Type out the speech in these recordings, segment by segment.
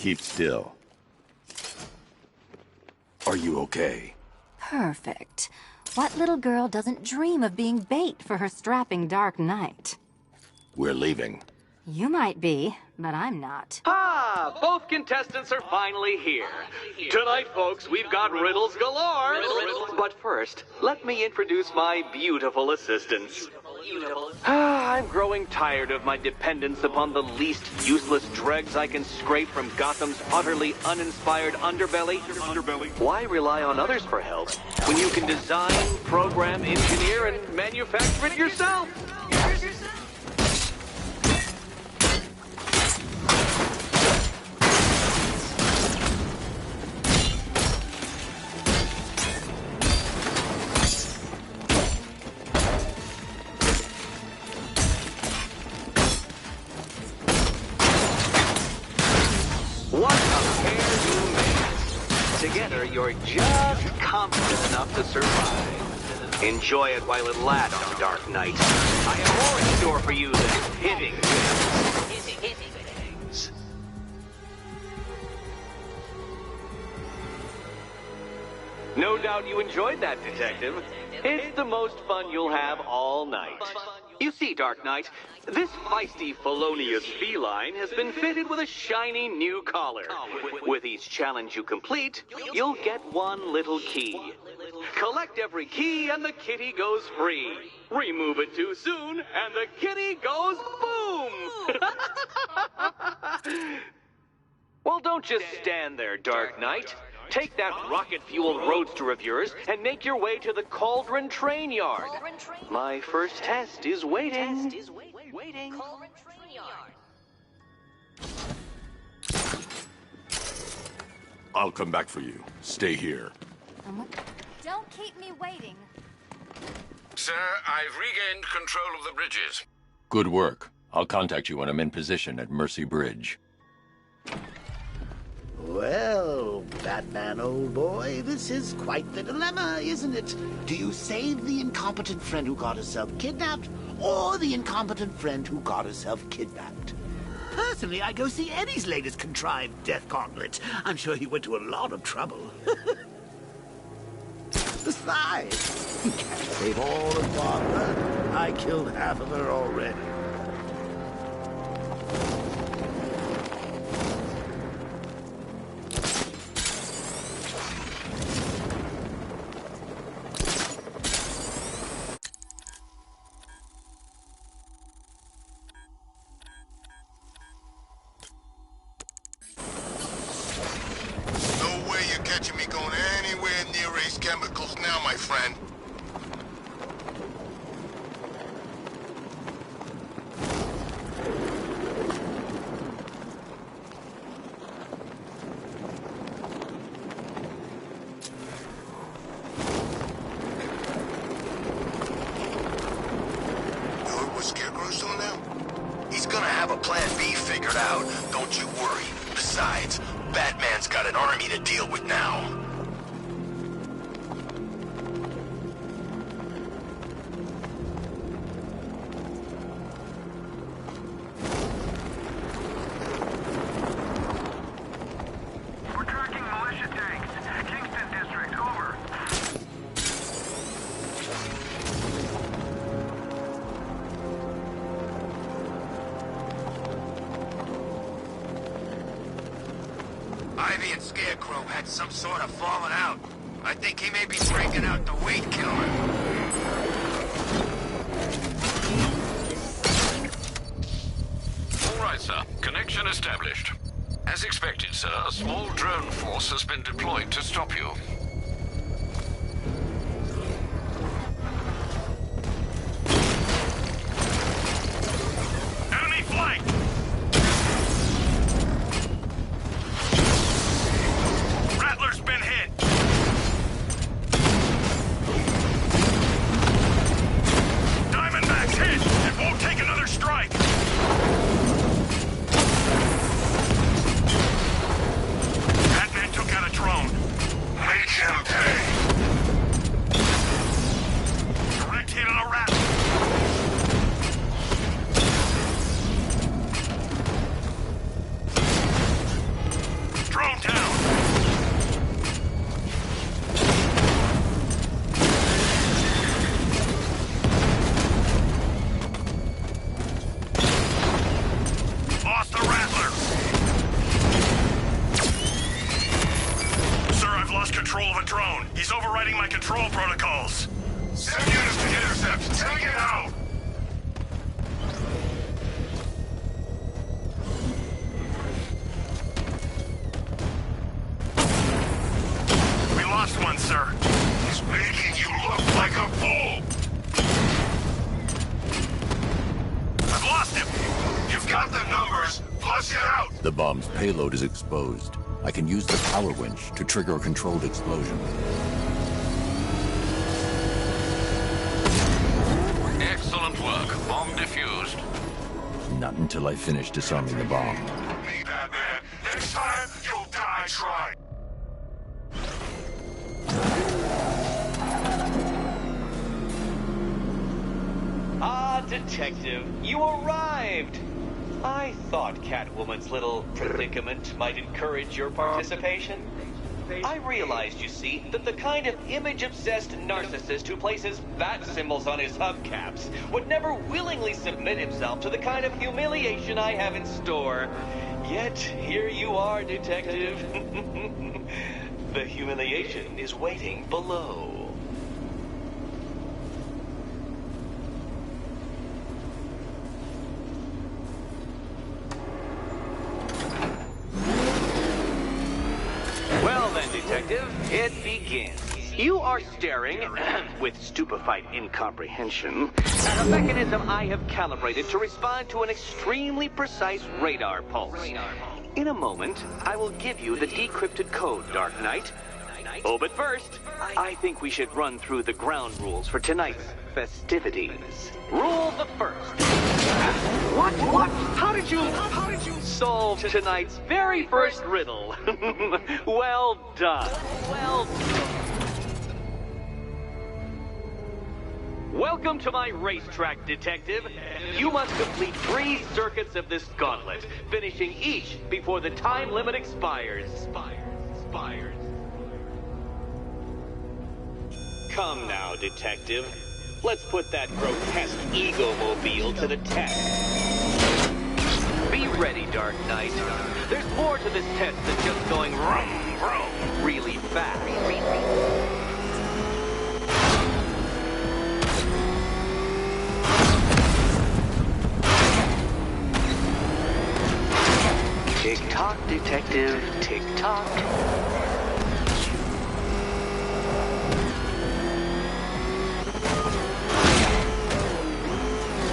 Keep still. Are you okay? Perfect. What little girl doesn't dream of being bait for her strapping Dark Knight? We're leaving. You might be, but I'm not. Ah, both contestants are finally here. Tonight, folks, we've got riddles galore. But first, let me introduce my beautiful assistants. I'm growing tired of my dependence upon the least useless dregs I can scrape from Gotham's utterly uninspired underbelly. Why rely on others for help when you can design, program, engineer, and manufacture it yourself? What a pair you made. Together, you're just confident enough to survive. Enjoy it while it lasts, Dark Knight. I have more in store for you than hitting things. No doubt you enjoyed that, Detective. It's the most fun you'll have all night. You see, Dark Knight, this feisty, felonious feline has been fitted with a shiny new collar. With each challenge you complete, you'll get one little key. Collect every key and the kitty goes free. Remove it too soon and the kitty goes boom! Well, don't just stand there, Dark Knight. Take that rocket-fueled roadster of yours and make your way to the Cauldron Train Yard. My first test is waiting. I'll come back for you. Stay here. Don't keep me waiting. Sir, I've regained control of the bridges. Good work. I'll contact you when I'm in position at Mercy Bridge. Well, Batman, old boy, this is quite the dilemma, isn't it? Do you save the incompetent friend who got herself kidnapped, or the incompetent friend who got herself kidnapped? Personally, I'd go see Eddie's latest contrived death gauntlet. I'm sure he went to a lot of trouble. Besides, you can't save all of Barbara. I killed half of her already. Catching me going anywhere near Ace Chemicals now, my friend. You heard what Scarecrow's doing now? He's gonna have a plan B figured out, don't you worry. Besides, Batman's got an army to deal with now. We're tracking militia tanks. Kingston District, over. Ivy and Scarecrow had some sort of falling out. I think he may be breaking out the weed killer. All right, sir. Connection established. As expected, sir, a small drone force has been deployed to stop you. Enemy flank! Rattler's been hit! Diamondback's hit! It won't take another strike! Batman took out a drone. Make I've lost control of a drone. He's overriding my control protocols. Send units to intercept. Take it out! We lost one, sir. He's making you look like a fool! I've lost him! You've got the numbers. Flush it out! The bomb's payload is exposed. I can use the power winch to trigger a controlled explosion. Excellent work. Bomb defused. Not until I finish disarming the bomb. Me, Batman. Next time, you'll die trying. Ah, Detective, you arrived! I thought Catwoman's little predicament might encourage your participation. I realized, you see, that the kind of image-obsessed narcissist who places bat symbols on his hubcaps would never willingly submit himself to the kind of humiliation I have in store. Yet, here you are, Detective. The humiliation is waiting below. Well then, Detective, it begins. You are staring, with stupefied incomprehension, at a mechanism I have calibrated to respond to an extremely precise radar pulse. In a moment, I will give you the decrypted code, Dark Knight. Oh, but first, I think we should run through the ground rules for tonight's festivities. Rule the first. What? How did you solve tonight's very first riddle? Well done. Welcome to my racetrack, Detective. You must complete 3 circuits of this gauntlet, finishing each before the time limit expires. Come now, Detective. Let's put that grotesque ego-mobile to the test. Be ready, Dark Knight. There's more to this test than just going vroom, vroom, really fast. Tick-tock, Detective, tick-tock.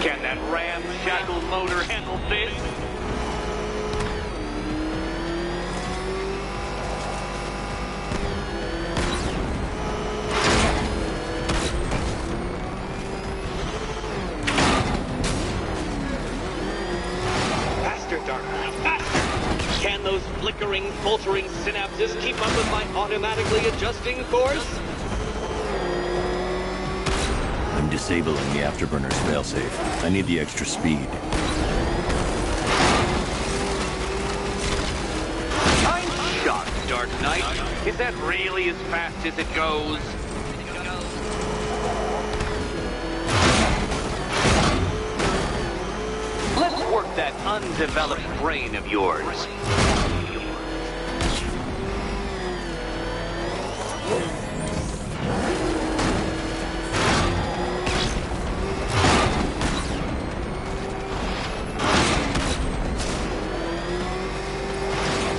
Can that ramshackle motor handle this? Faster, Dark Knight, faster! Can those flickering, faltering synapses keep up with my automatically adjusting course? I'm disabling the afterburner's failsafe. I need the extra speed. I'm shocked, Dark Knight. Is that really as fast as it goes? Let's work that undeveloped brain of yours.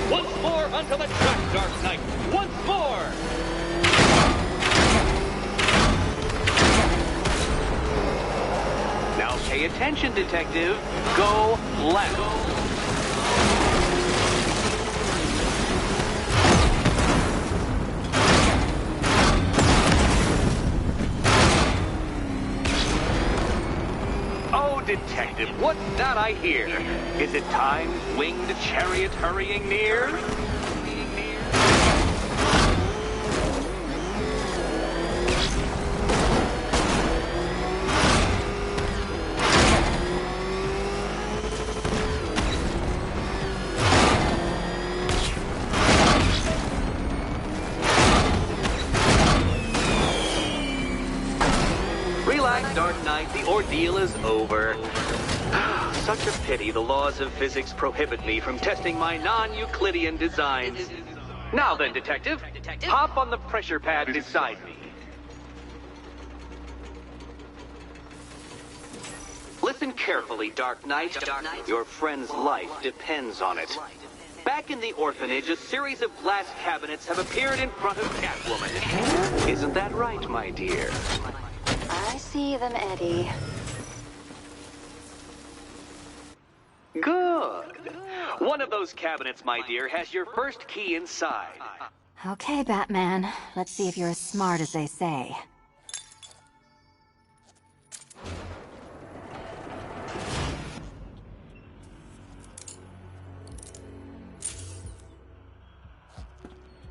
Once more onto the track, Dark Knight. Once more! Now pay attention, Detective. Go left. Oh, Detective, what's that I hear? Is it Time's winged chariot hurrying near? Relax, Dark Knight. The ordeal is over. Such a pity the laws of physics prohibit me from testing my non-Euclidean designs. Now then, Detective, hop on the pressure pad beside me. Listen carefully, Dark Knight. Your friend's life depends on it. Back in the orphanage, a series of glass cabinets have appeared in front of Catwoman. Isn't that right, my dear? I see them, Eddie. Good. One of those cabinets, my dear, has your first key inside. Okay, Batman. Let's see if you're as smart as they say.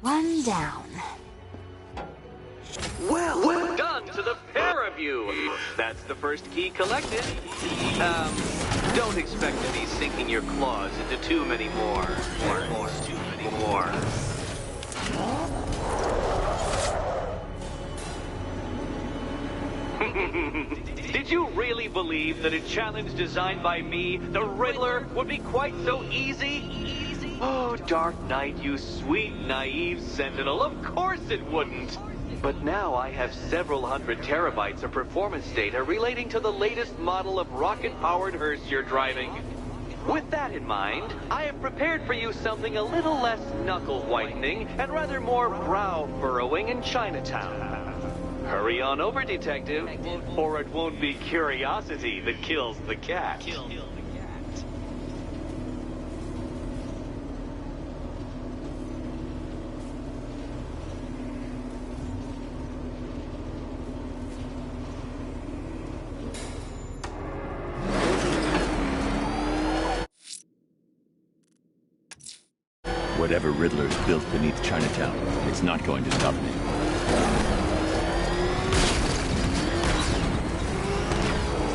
One down. Well done to the pair of you. That's the first key collected. Don't expect to be sinking your claws into too many more. Too many more. Did you really believe that a challenge designed by me, the Riddler, would be quite so easy? Oh, Dark Knight, you sweet, naive sentinel, of course it wouldn't. But now I have several hundred terabytes of performance data relating to the latest model of rocket-powered hearse you're driving. With that in mind, I have prepared for you something a little less knuckle-whitening and rather more brow-furrowing in Chinatown. Hurry on over, Detective, or it won't be curiosity that kills the cat. Whatever Riddler's built beneath Chinatown, it's not going to stop me. Is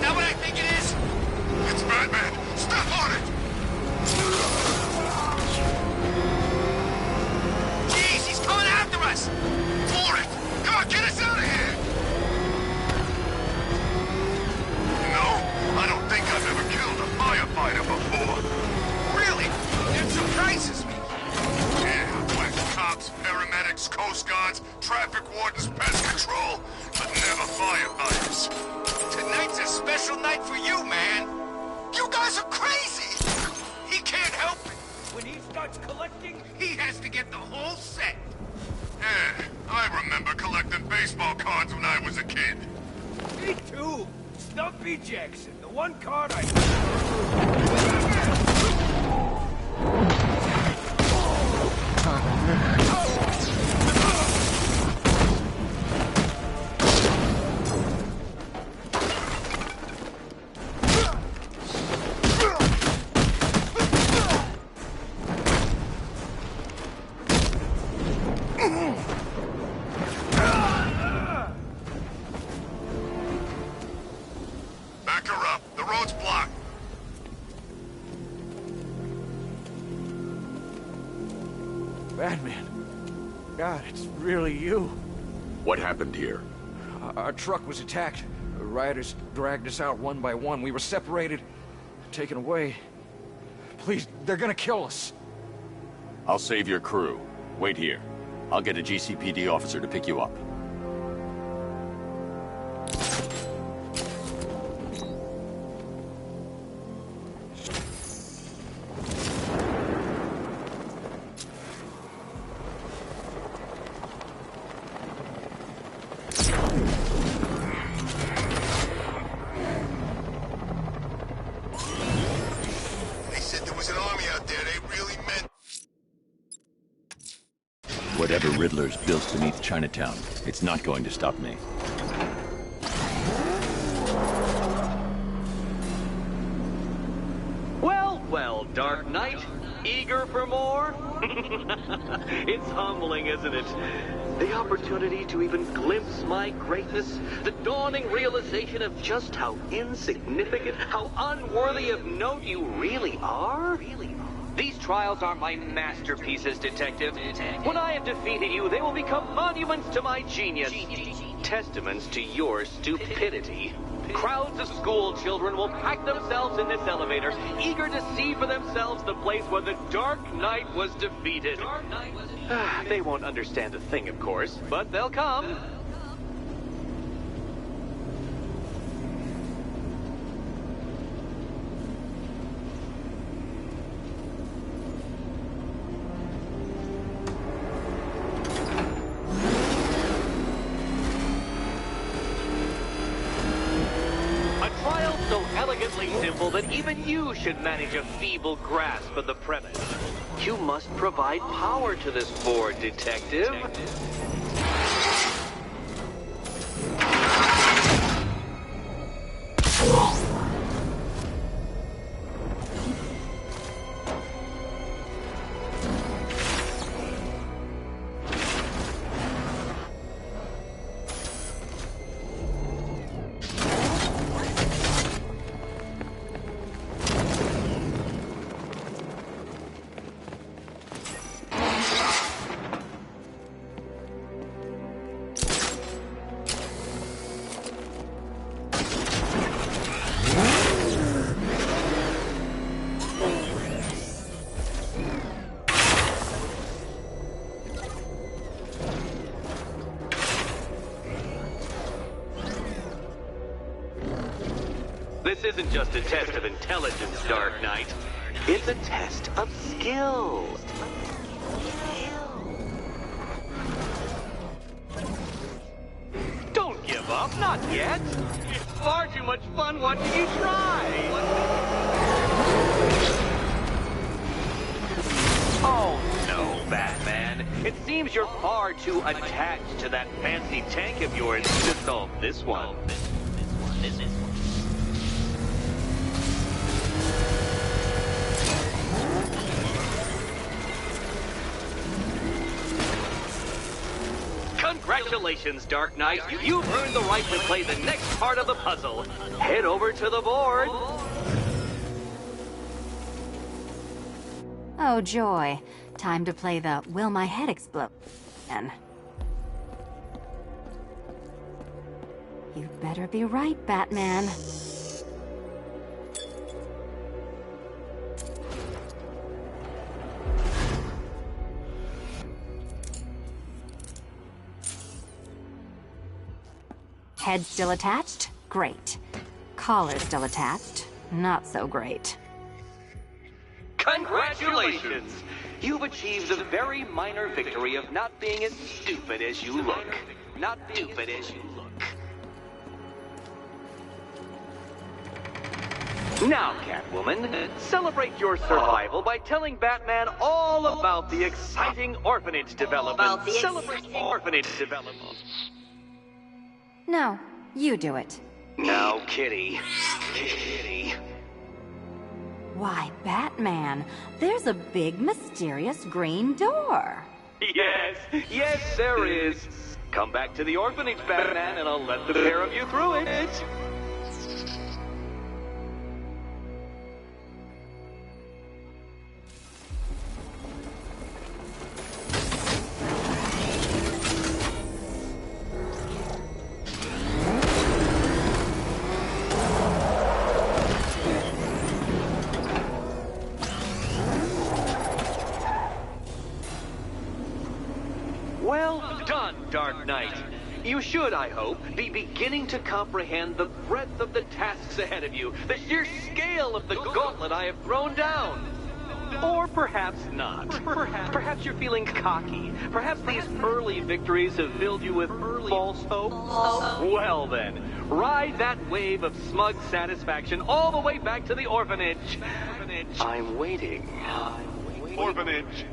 that what I think it is? It's Batman! Step on it! Jeez, he's coming after us! For it! Come on, get us out of here! No, I don't think I've ever killed a firefighter before. Really? It surprises me. Cops, paramedics, coast guards, traffic wardens, pest control, but never firefighters. Tonight's a special night for you, man. You guys are crazy. He can't help it. When he starts collecting, he has to get the whole set. Yeah, I remember collecting baseball cards when I was a kid. Me too. Stumpy Jackson, the one card I... Back her up. The road's blocked. Batman. God, it's really you. What happened here? Our truck was attacked. Rioters dragged us out one by one. We were separated, taken away. Please, they're gonna kill us. I'll save your crew. Wait here. I'll get a GCPD officer to pick you up. Whatever Riddler's built beneath Chinatown, it's not going to stop me. Well, Dark Knight, eager for more? It's humbling, isn't it? The opportunity to even glimpse my greatness, the dawning realization of just how insignificant, how unworthy of note you really are? These trials are my masterpieces, Detective. When I have defeated you, they will become monuments to my genius. testaments to your stupidity. Crowds of school children will pack themselves in this elevator, eager to see for themselves the place where the Dark Knight was defeated. They won't understand a thing, of course, but they'll come. Simple that even you should manage a feeble grasp of the premise. You must provide power to this board, Detective. This isn't just a test of intelligence, Dark Knight. It's a test of skill. Don't give up, not yet. It's far too much fun watching you try. Oh no, Batman. It seems you're far too attached to that fancy tank of yours to solve this one. Congratulations, Dark Knight. You've earned the right to play the next part of the puzzle. Head over to the board. Oh, joy. Time to play the Will My Head Explode again. You better be right, Batman. Head still attached? Great. Collar still attached? Not so great. Congratulations! You've achieved the very minor victory of not being as stupid as you look. Not stupid as you look. Now, Catwoman, celebrate your survival by telling Batman all about the exciting orphanage development. Celebrate orphanage development. No, you do it. Now, Kitty. Kitty. Why, Batman, there's a big, mysterious green door. Yes, yes, there is. Come back to the orphanage, Batman, and I'll let the pair of you through it. Well done, Dark Knight. You should, I hope, be beginning to comprehend the breadth of the tasks ahead of you, the sheer scale of the gauntlet I have thrown down. Or perhaps not. Perhaps you're feeling cocky. Perhaps these early victories have filled you with false hope. Well then, ride that wave of smug satisfaction all the way back to the orphanage. I'm waiting. Orphanage.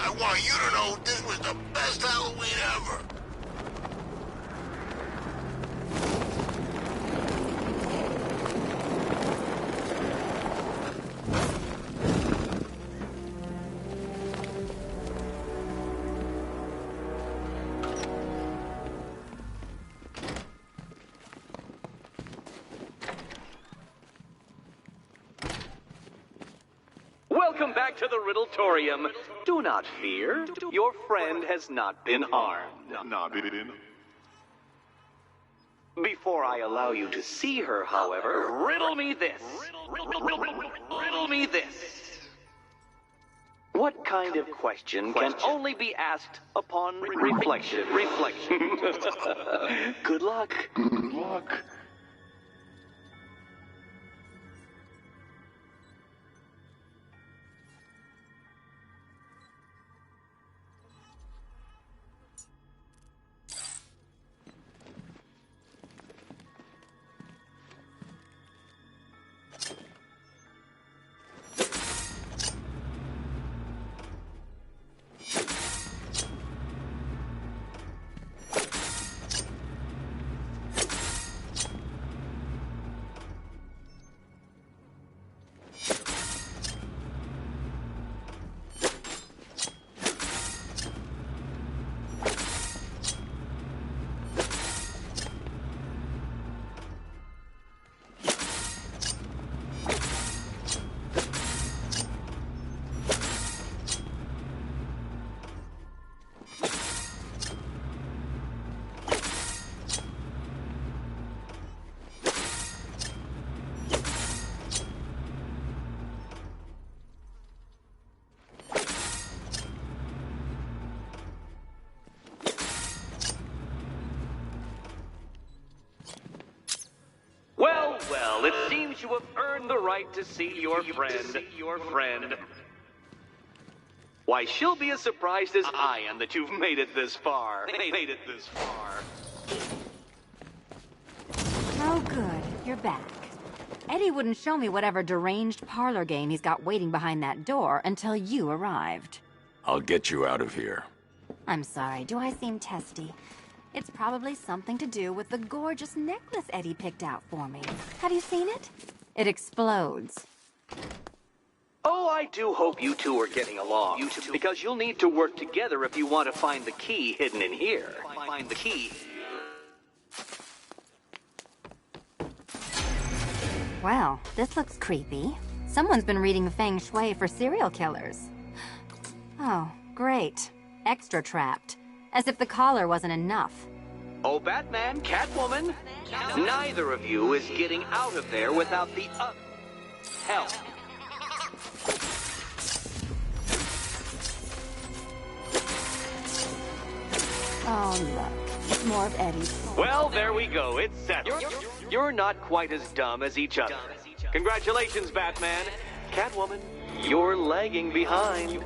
I want you to know this was the best Halloween ever. Welcome back to the Riddletorium. Do not fear. Your friend has not been harmed. Before I allow you to see her, however, riddle me this. Riddle me this. What kind of question can only be asked upon reflection? Good luck. Good luck. Well, it seems you have earned the right to see your friend. Why, she'll be as surprised as I am that you've made it this far. Oh, good. You're back. Eddie wouldn't show me whatever deranged parlor game he's got waiting behind that door until you arrived. I'll get you out of here. I'm sorry, do I seem testy? It's probably something to do with the gorgeous necklace Eddie picked out for me. Have you seen it? It explodes. Oh, I do hope you two are getting along. Because you'll need to work together if you want to find the key hidden in here. Find the key. Well, this looks creepy. Someone's been reading Feng Shui for serial killers. Oh, great. Extra trapped. As if the collar wasn't enough. Oh, Batman, Catwoman, neither of you is getting out of there without the help. Oh, look. It's more of Eddie's fault. Well, there we go. It's settled. You're not quite as dumb as each other. Congratulations, Batman. Catwoman, you're lagging behind.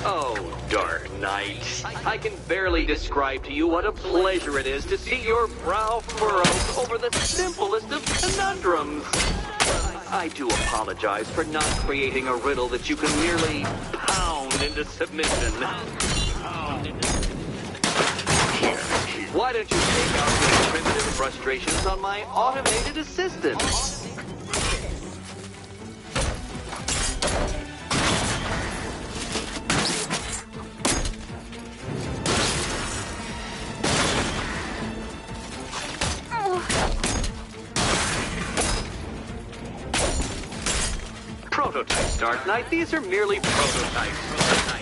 Oh, Dark Knight. I can barely describe to you what a pleasure it is to see your brow furrow over the simplest of conundrums. I do apologize for not creating a riddle that you can merely pound into submission. Why don't you take out your primitive frustrations on my automated assistant? Prototypes, Dark Knight. These are merely prototypes.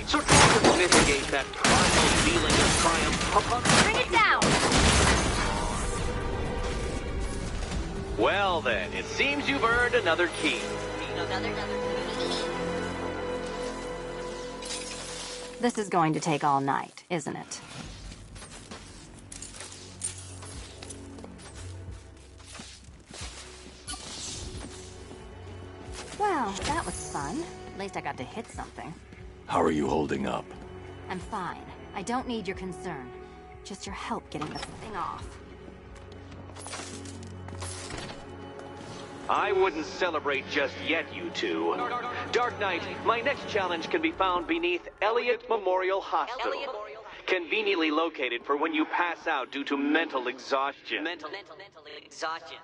So try to mitigate that primal feeling of triumph upon... Bring it down! Well then, it seems you've earned another key. This is going to take all night, isn't it? Well, that was fun. At least I got to hit something. How are you holding up? I'm fine. I don't need your concern. Just your help getting the thing off. I wouldn't celebrate just yet, you two. Dark Knight, my next challenge can be found beneath Elliott Memorial Hospital. Conveniently located for when you pass out due to mental exhaustion. Mental exhaustion.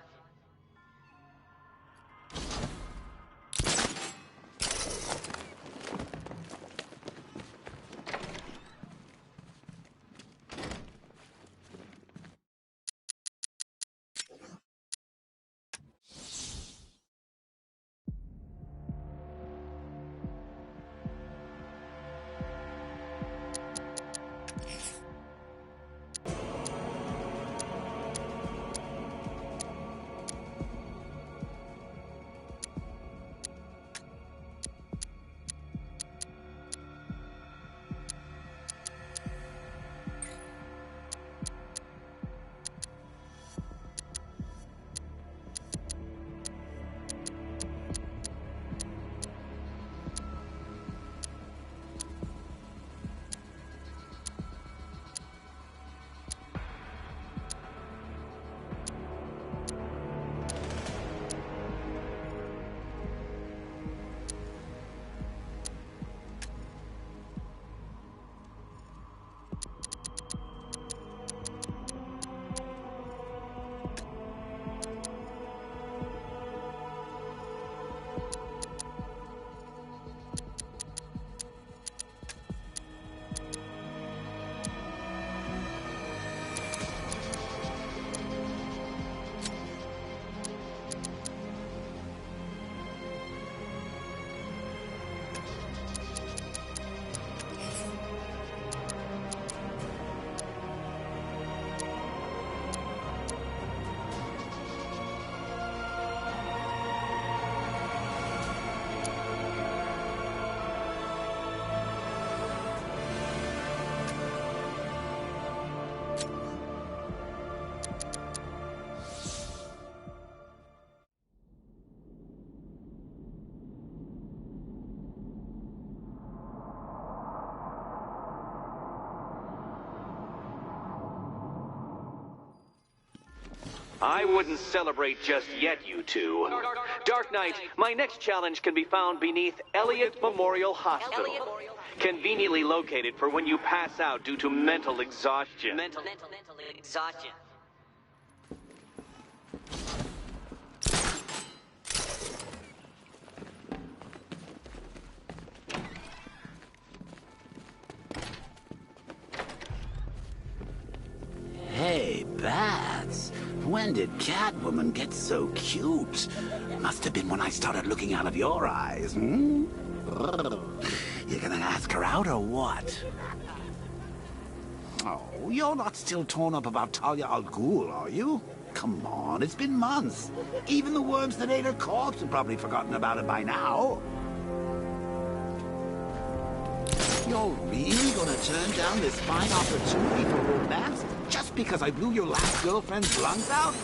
I wouldn't celebrate just yet, you two. Dark Knight, my next challenge can be found beneath Elliott Memorial Hospital. Conveniently located for when you pass out due to mental exhaustion. Mental exhaustion. Hey, Bats. When did Catwoman get so cute? Must have been when I started looking out of your eyes, hmm? You gonna ask her out or what? Oh, you're not still torn up about Talia al Ghul, are you? Come on, it's been months. Even the worms that ate her corpse have probably forgotten about it by now. You're really gonna turn down this fine opportunity for romance just because I blew your last girlfriend's lungs out?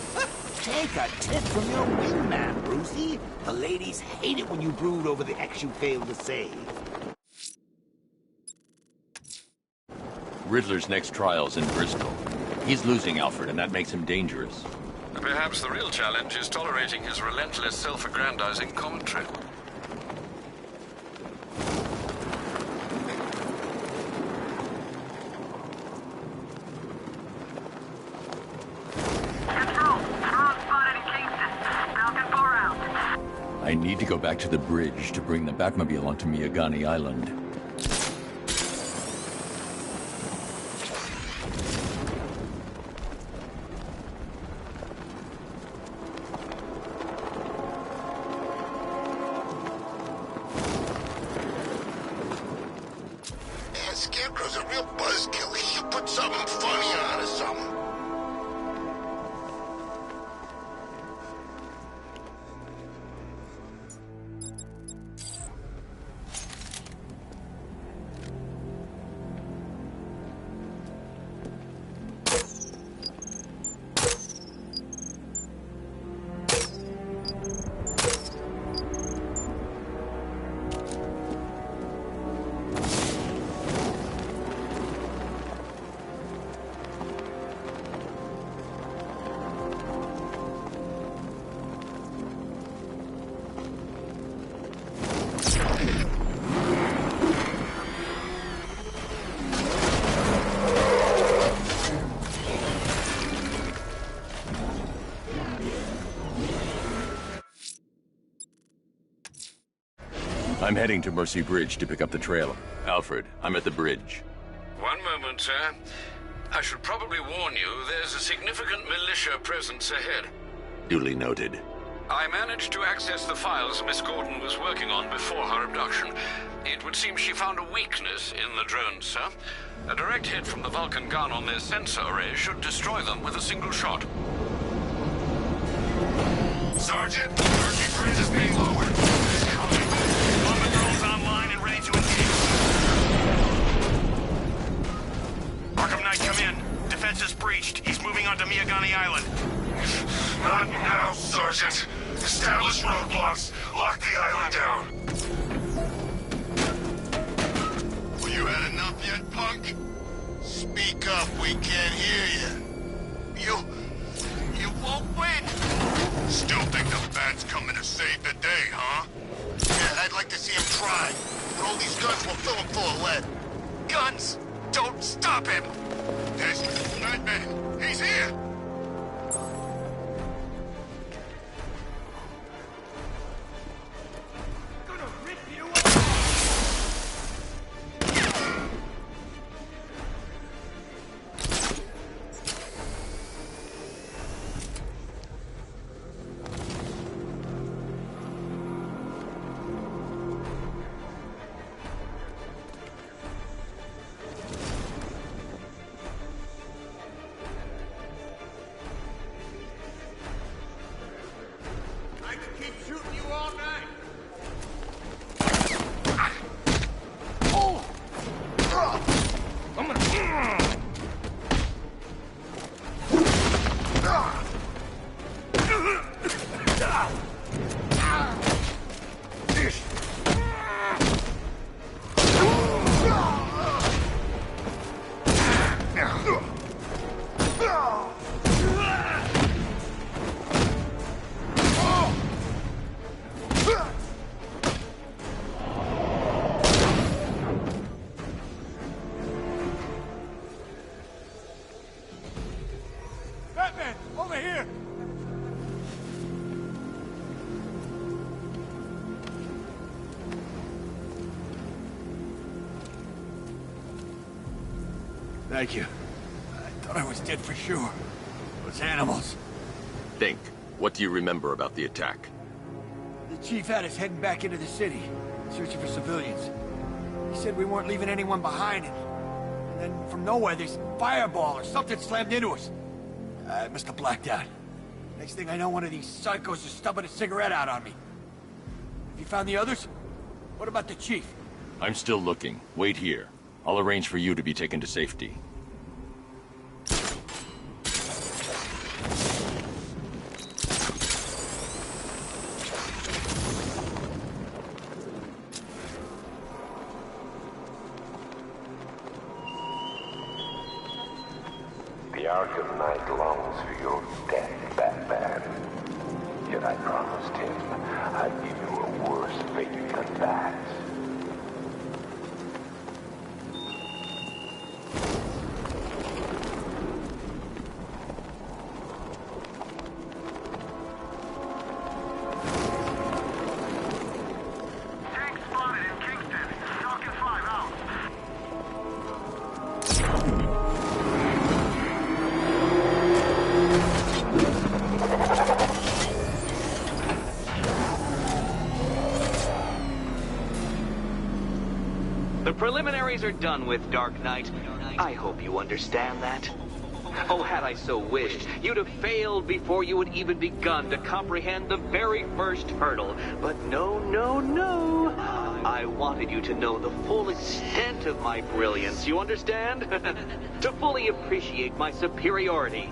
Take a tip from your wingman, Brucey. The ladies hate it when you brood over the ex you failed to save. Riddler's next trial's in Bristol. He's losing Alfred, and that makes him dangerous. Perhaps the real challenge is tolerating his relentless self-aggrandizing commentary. I need to go back to the bridge to bring the Batmobile onto Miyagani Island. Man, Scarecrow's a real buzzkill. He should put something funny on or something. I'm heading to Mercy Bridge to pick up the trailer. Alfred, I'm at the bridge. One moment, sir. I should probably warn you, there's a significant militia presence ahead. Duly noted. I managed to access the files Miss Gordon was working on before her abduction. It would seem she found a weakness in the drones, sir. A direct hit from the Vulcan gun on their sensor array should destroy them with a single shot. Sergeant, Mercy Bridge is being lowered. It's coming. Bomber drones online and ready to engage. Arkham Knight, come in. Defense is breached. He's moving onto Miyagani Island. Not now, Sergeant. Establish roadblocks. Lock the island down. Well, you had enough yet, punk? Speak up. We can't hear you. You won't win. Still think the bat's coming to save the day, huh? Yeah, I'd like to see him try. But all these guns will fill him full of lead. Guns! Don't stop him! There's Batman. He's here! Gonna rip you I could keep shooting you all night. I'm gonna... Batman, over here. Thank you. I thought I was dead for sure. Those animals. Think. What do you remember about the attack? The chief had us heading back into the city, searching for civilians. He said we weren't leaving anyone behind, and then from nowhere, this fireball or something slammed into us. I must have blacked out. Next thing I know, one of these psychos is stubbing a cigarette out on me. Have you found the others? What about the chief? I'm still looking. Wait here. I'll arrange for you to be taken to safety. The Arkham Knight longs for your death, Batman. Yet I promised him I'd give you a worse fate than that. Tank spotted in Kingston. Falcon 5 out. The preliminaries are done with, Dark Knight. I hope you understand that. Oh, had I so wished, you'd have failed before you had even begun to comprehend the very first hurdle. But no, no, no. I wanted you to know the full extent of my brilliance, you understand? To fully appreciate my superiority.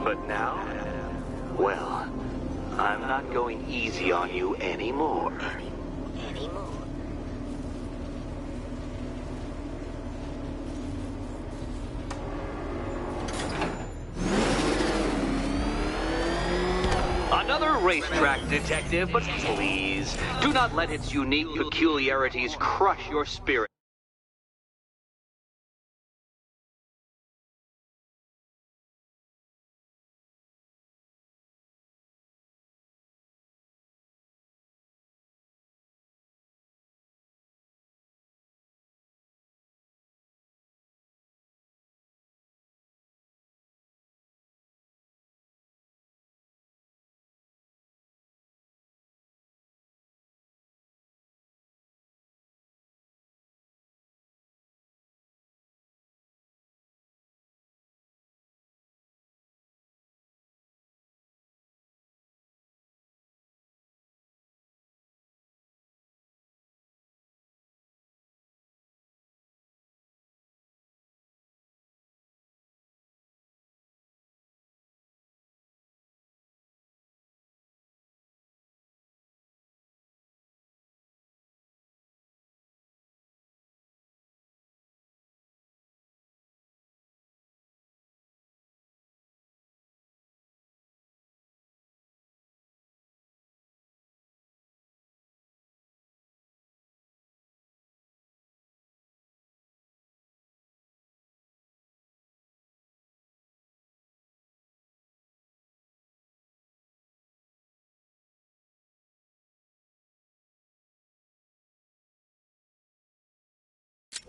But now, well, I'm not going easy on you anymore. Another racetrack detective, but please, do not let its unique peculiarities crush your spirit.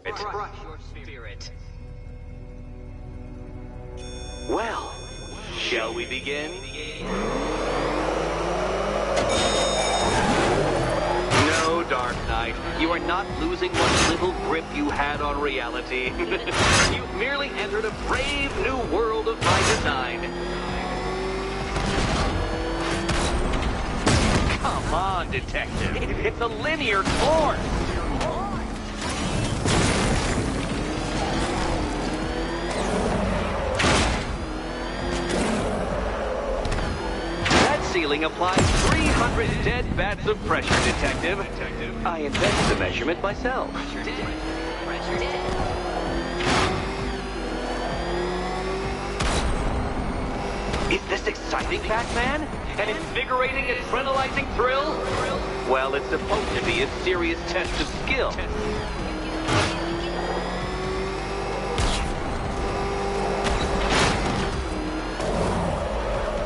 Crush your spirit. Well, shall we begin? No, Dark Knight, you are not losing what little grip you had on reality. You've merely entered a brave new world of my design. Come on, Detective. It's a linear course. Ceiling applies 300 dead bats of pressure, Detective. I invented the measurement myself. Is this exciting, Batman? An invigorating, adrenalizing thrill? Well, it's supposed to be a serious test of skill.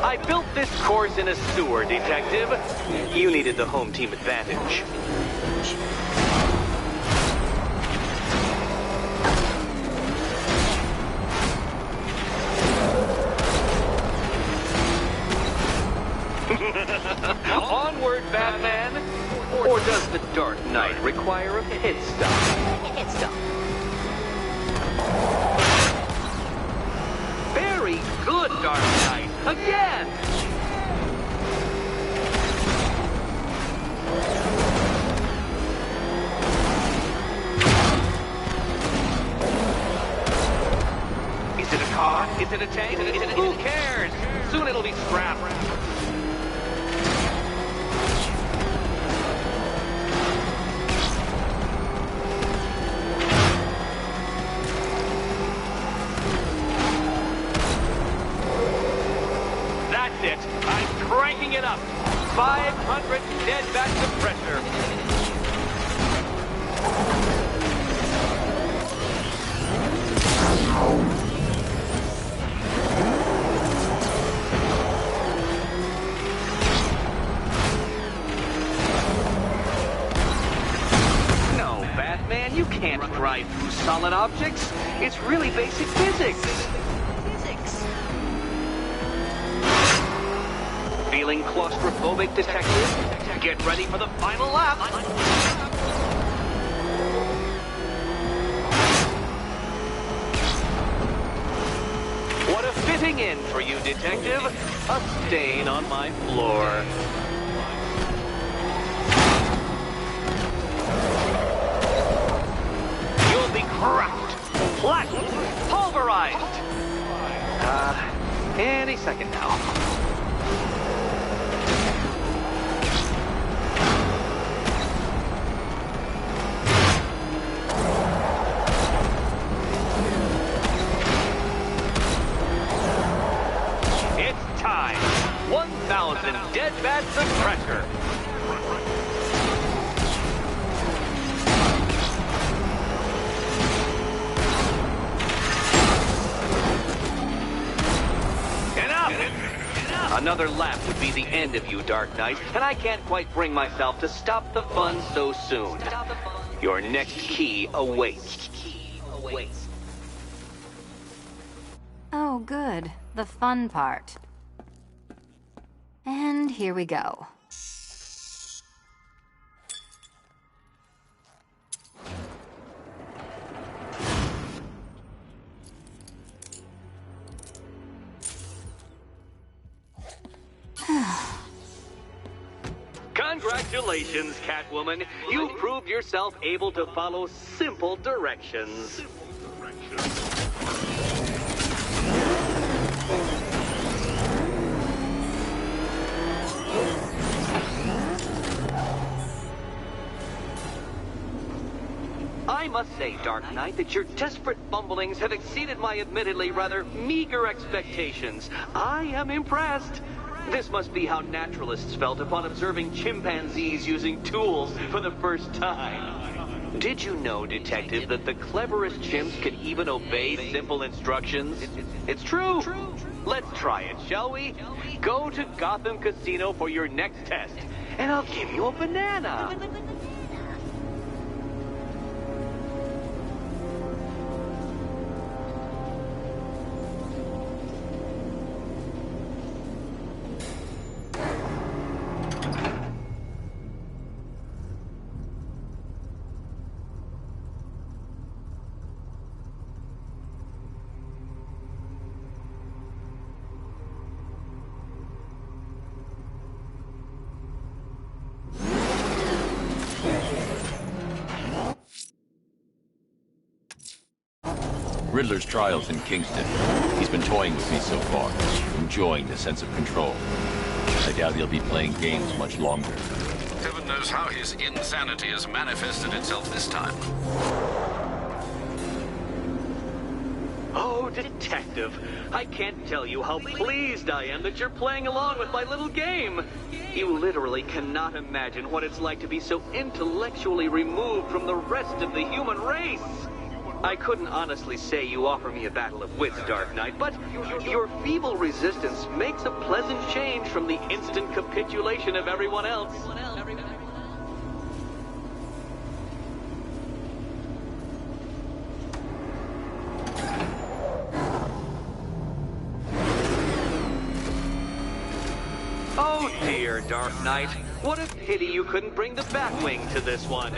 I built this course in a sewer, Detective. You needed the home team advantage. Onward, Batman! Or does the Dark Knight require a pit stop? Pit stop. Very good, Dark Knight! Again! Is it a car? Is it a tank? Who cares? Soon it'll be scrapped. I'm cranking it up. 500 dead bats of pressure. No, Batman, you can't drive through solid objects. It's really basic physics. Feeling claustrophobic, Detective? Get ready for the final lap. What a fitting end for you, Detective. A stain on my floor. You'll be crushed, flattened, pulverized. Any second now. It's time. 1,000 dead bats of pressure. Another lap would be the end of you, Dark Knight, and I can't quite bring myself to stop the fun so soon. Your next key awaits. Oh, good. The fun part. And here we go. Congratulations, Catwoman. You proved yourself able to follow simple directions. I must say, Dark Knight, that your desperate fumblings have exceeded my admittedly rather meager expectations. I am impressed. This must be how naturalists felt upon observing chimpanzees using tools for the first time. Did you know, Detective, that the cleverest chimps can even obey simple instructions? It's true. Let's try it, shall we? Go to Gotham Casino for your next test, and I'll give you a banana. Riddler's trial's in Kingston. He's been toying with me so far, enjoying the sense of control. I doubt he'll be playing games much longer. Heaven knows how his insanity has manifested itself this time. Oh, Detective, I can't tell you how pleased I am that you're playing along with my little game. You literally cannot imagine what it's like to be so intellectually removed from the rest of the human race. I couldn't honestly say you offer me a battle of wits, Dark Knight, but your feeble resistance makes a pleasant change from the instant capitulation of everyone else. Oh dear, Dark Knight. What a pity you couldn't bring the Batwing to this one.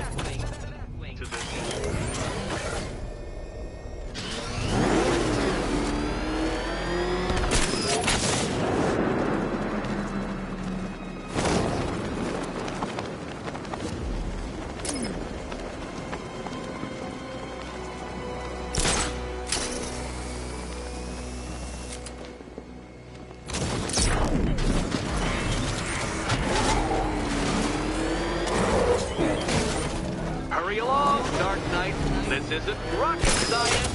Hurry along, Dark Knight. This isn't rocket science.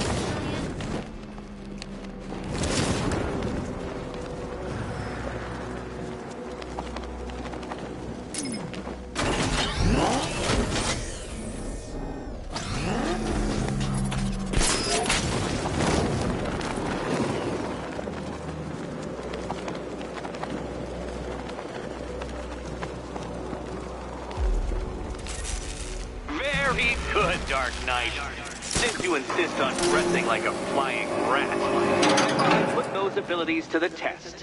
Very good, Dark Knight. Since you insist on dressing like a flying rat, I put those abilities to the test.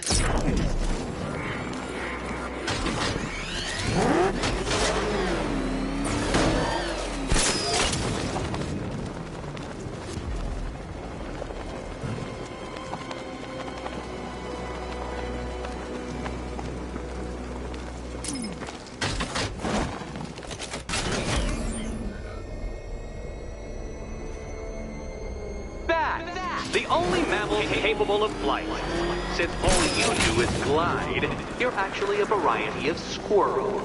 The only mammal capable of flight. Since all you do is glide, you're actually a variety of squirrel.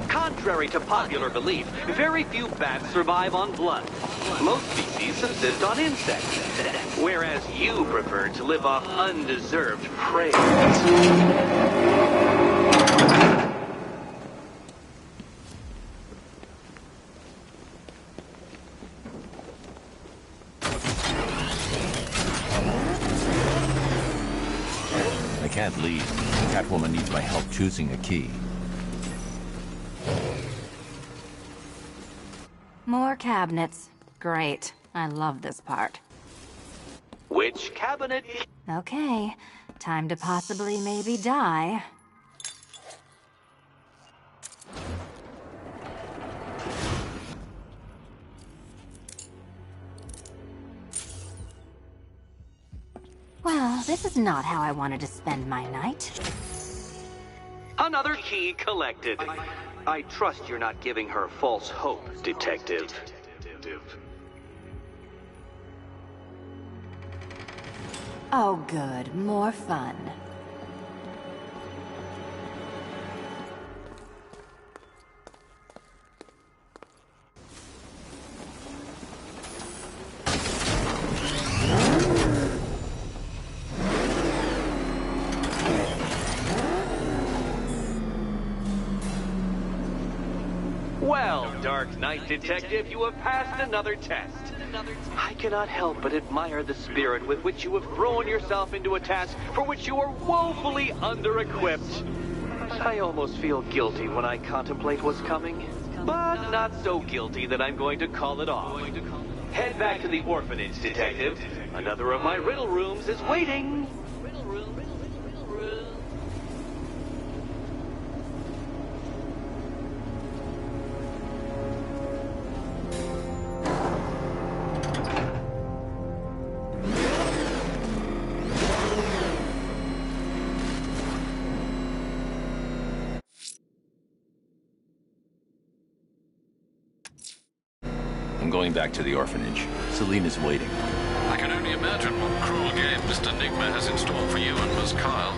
Contrary to popular belief, very few bats survive on blood. Most species subsist on insects, whereas you prefer to live off undeserved praise. I can't leave. Catwoman needs my help choosing a key. More cabinets. Great. I love this part. Which cabinet? Okay. Time to possibly maybe die. Well, this is not how I wanted to spend my night. Another key collected. I trust you're not giving her false hope, Detective. Oh, good. More fun. Well, Dark Knight Detective, you have passed another test. I cannot help but admire the spirit with which you have thrown yourself into a task for which you are woefully under-equipped. I almost feel guilty when I contemplate what's coming, but not so guilty that I'm going to call it off. Head back to the orphanage, Detective. Another of my riddle rooms is waiting. I'm going back to the orphanage. Celine is waiting. I can only imagine what cruel game Mr. Nigma has in store for you and Miss Kyle.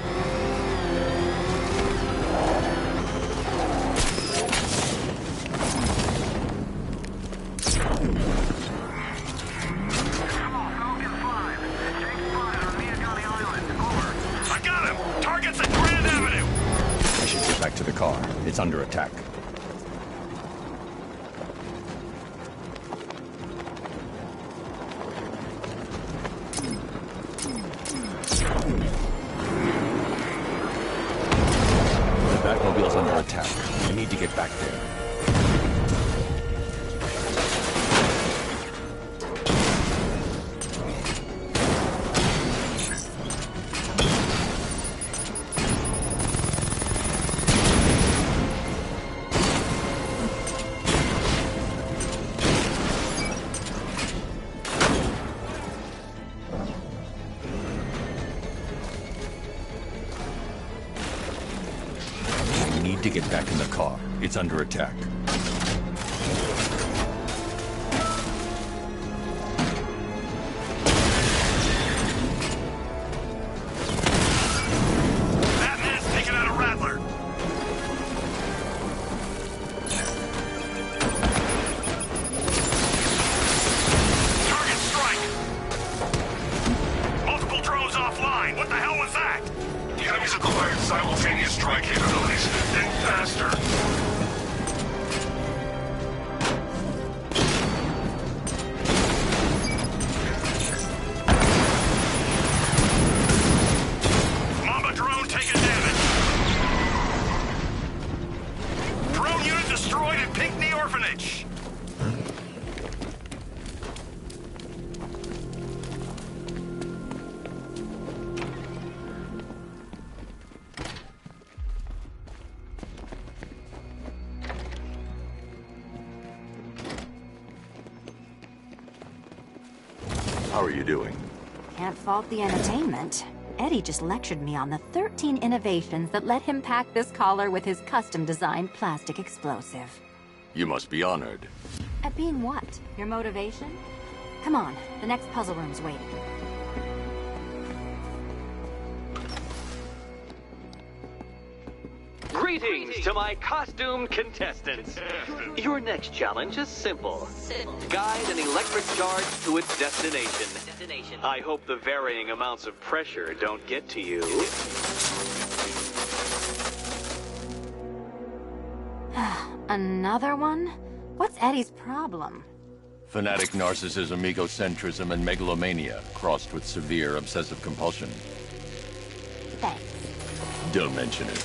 I got him! Target's at Grand Avenue! I should get back to the car. It's under attack. The Batmobile's under attack. I need to get back there. To get back in the car. It's under attack. Batman's taken out a Rattler! Target strike! Multiple drones offline! What the hell was that? The enemies acquired simultaneous strike capabilities. Think faster. Mamba drone taking damage. Drone unit destroyed at Pinckney Orphanage. How are you doing? Can't fault the entertainment. Eddie just lectured me on the 13 innovations that let him pack this collar with his custom-designed plastic explosive. You must be honored. At being what? Your motivation? Come on, the next puzzle room's waiting. Greetings to my costumed contestants. Your next challenge is simple. Guide an electric charge to its destination. I hope the varying amounts of pressure don't get to you. Another one? What's Eddie's problem? Fanatic narcissism, egocentrism, and megalomania, crossed with severe obsessive compulsion. Thanks. Don't mention it.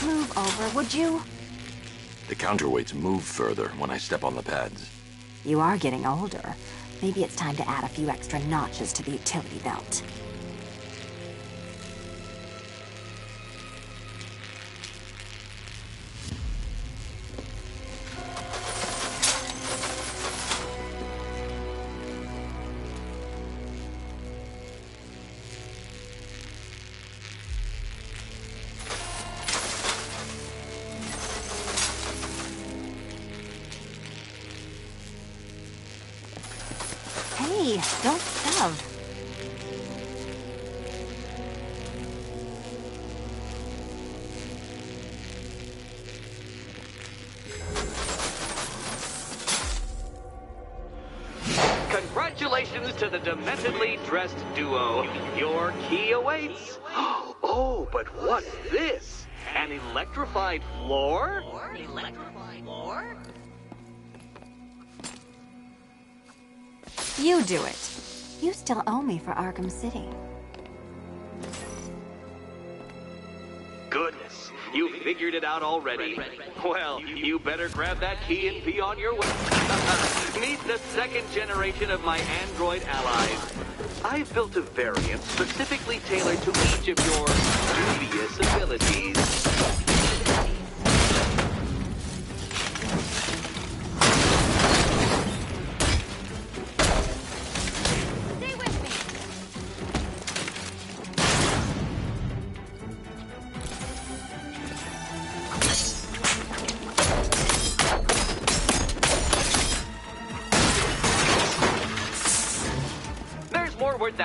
Move over, would you? The counterweights move further when I step on the pads. You are getting older. Maybe it's time to add a few extra notches to the utility belt. Hey, don't shove. Congratulations to the dementedly dressed duo. Your key awaits. Oh, but what's this? An electrified floor? Electrified floor? You do it. You still owe me for Arkham City. Goodness, you figured it out already. Well, you better grab that key and be on your way. Meet the second generation of my android allies. I've built a variant specifically tailored to each of your dubious abilities.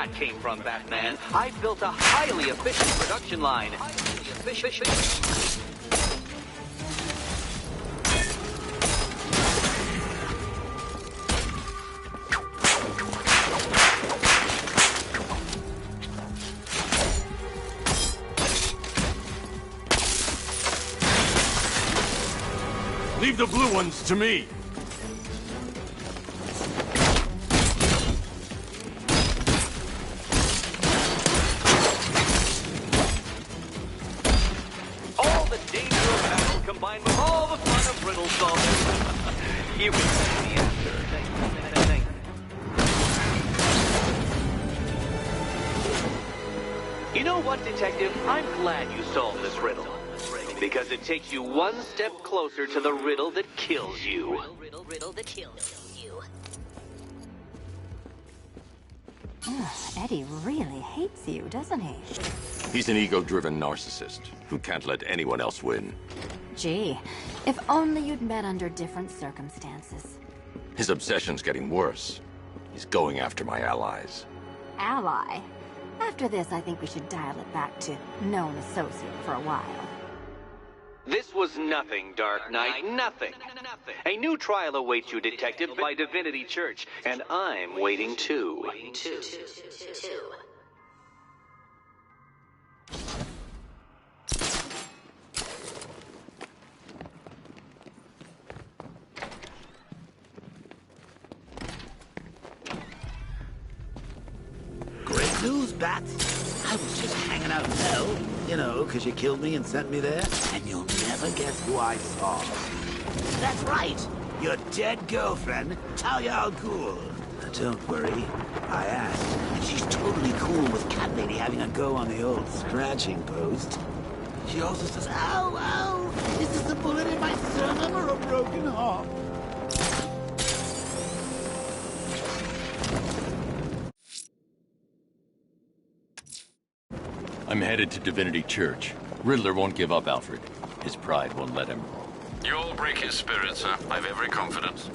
that came from, Batman. I've built a highly efficient production line. Leave the blue ones to me. All the danger of battle combined with all the fun of riddle solving. Here we see the answer. Thank you. You know what, Detective? I'm glad you solved this riddle. Because it takes you one step closer to the riddle that kills you. Riddle that kills you. Eddie really hates you, doesn't he? He's an ego-driven narcissist who can't let anyone else win. Gee, if only you'd met under different circumstances. His obsession's getting worse. He's going after my allies. Ally? After this, I think we should dial it back to known associate for a while. This was nothing, Dark Knight, nothing. A new trial awaits you, Detective, by Divinity Church, and I'm waiting too. Great news, Bats. I was just hanging out in hell, you know, because you killed me and sent me there, and you'll never guess who I saw. That's right, your dead girlfriend, Talia al Ghul. Don't worry, I asked, and she's totally cool with Cat Lady having a go on the old scratching post. She also says, ow, ow, is this a bullet in my sternum or a broken heart? I'm headed to Divinity Church. Riddler won't give up, Alfred. His pride won't let him. You'll break his spirit, sir. I've every confidence.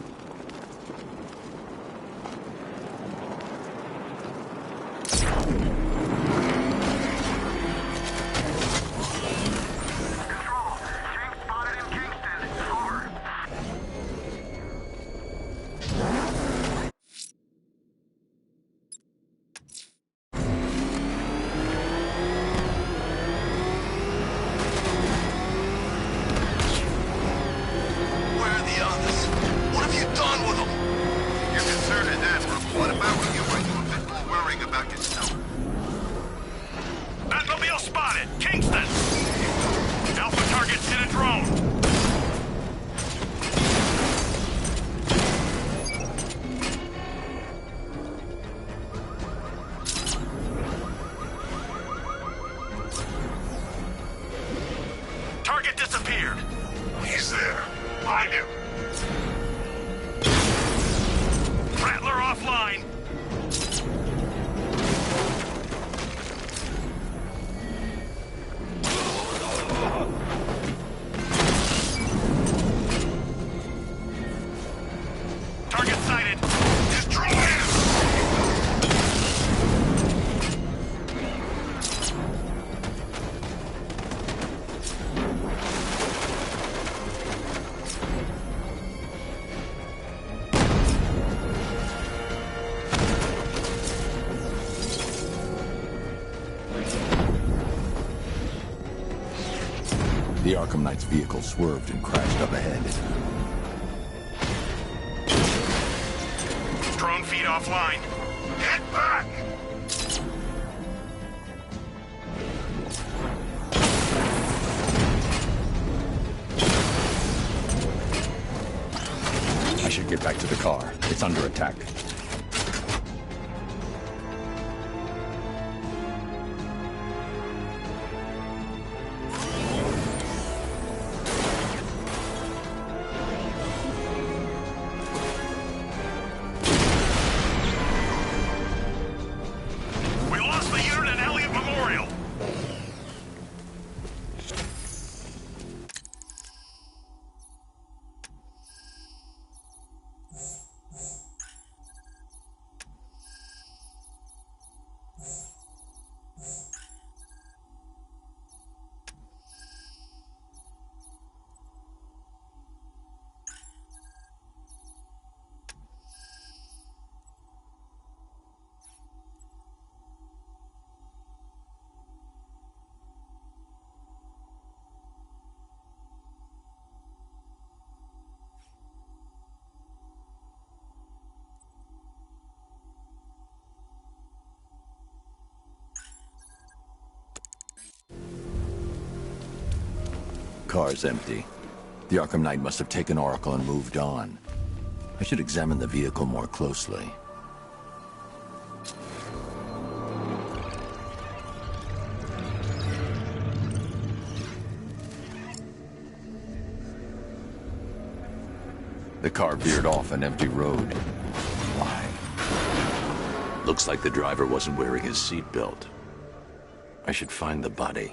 The Arkham Knight's vehicle swerved and crashed up ahead. Drone feed offline. Get back! I should get back to the car. It's under attack. Car's empty. The Arkham Knight must have taken Oracle and moved on. I should examine the vehicle more closely. The car veered off an empty road. Why? Looks like the driver wasn't wearing his seatbelt. I should find the body.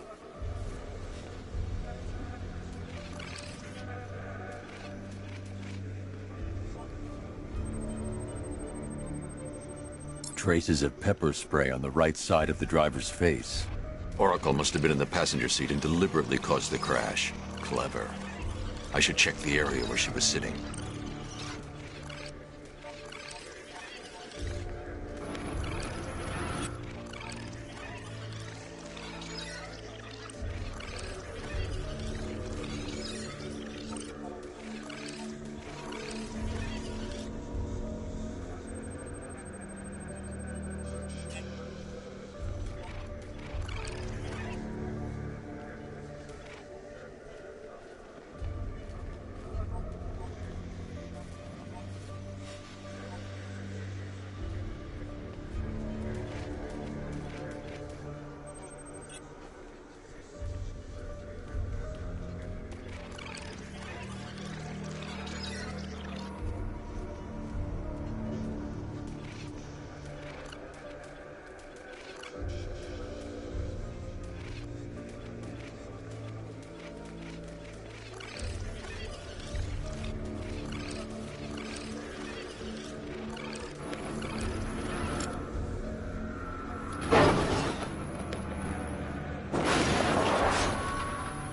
Traces of pepper spray on the right side of the driver's face. Oracle must have been in the passenger seat and deliberately caused the crash. Clever. I should check the area where she was sitting.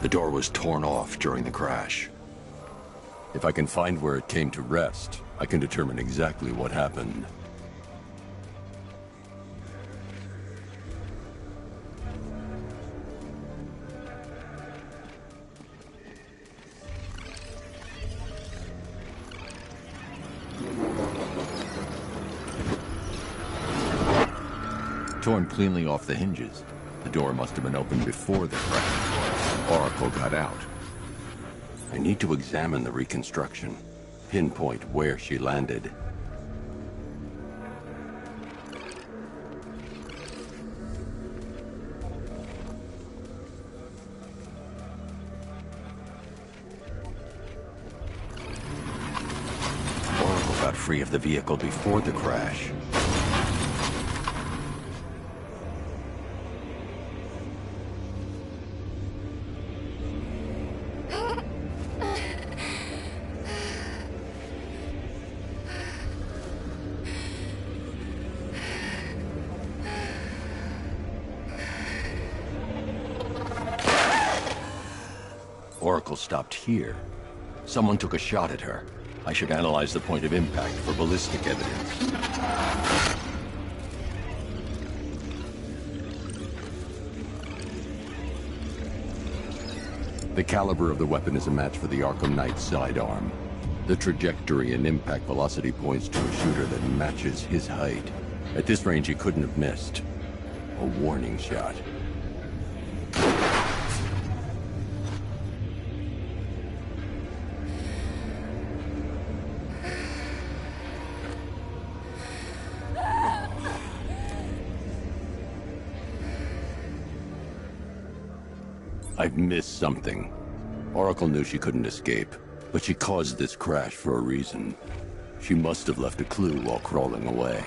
The door was torn off during the crash. If I can find where it came to rest, I can determine exactly what happened. Torn cleanly off the hinges. The door must have been opened before the crash. Oracle got out. I need to examine the reconstruction, pinpoint where she landed. Oracle got free of the vehicle before the crash. Oracle stopped here. Someone took a shot at her. I should analyze the point of impact for ballistic evidence. The caliber of the weapon is a match for the Arkham Knight's sidearm. The trajectory and impact velocity points to a shooter that matches his height. At this range, he couldn't have missed. A warning shot. I've missed something. Oracle knew she couldn't escape, but she caused this crash for a reason. She must have left a clue while crawling away.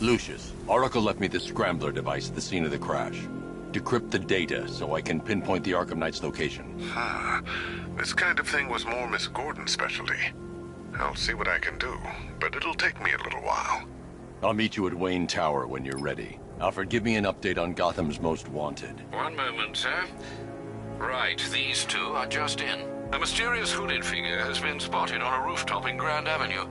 Lucius, Oracle left me the Scrambler device at the scene of the crash. Decrypt the data so I can pinpoint the Arkham Knight's location. This kind of thing was more Miss Gordon's specialty. I'll see what I can do, but it'll take me a little while. I'll meet you at Wayne Tower when you're ready. Alfred, give me an update on Gotham's Most Wanted. One moment, sir. Right, these two are just in. A mysterious hooded figure has been spotted on a rooftop in Grand Avenue.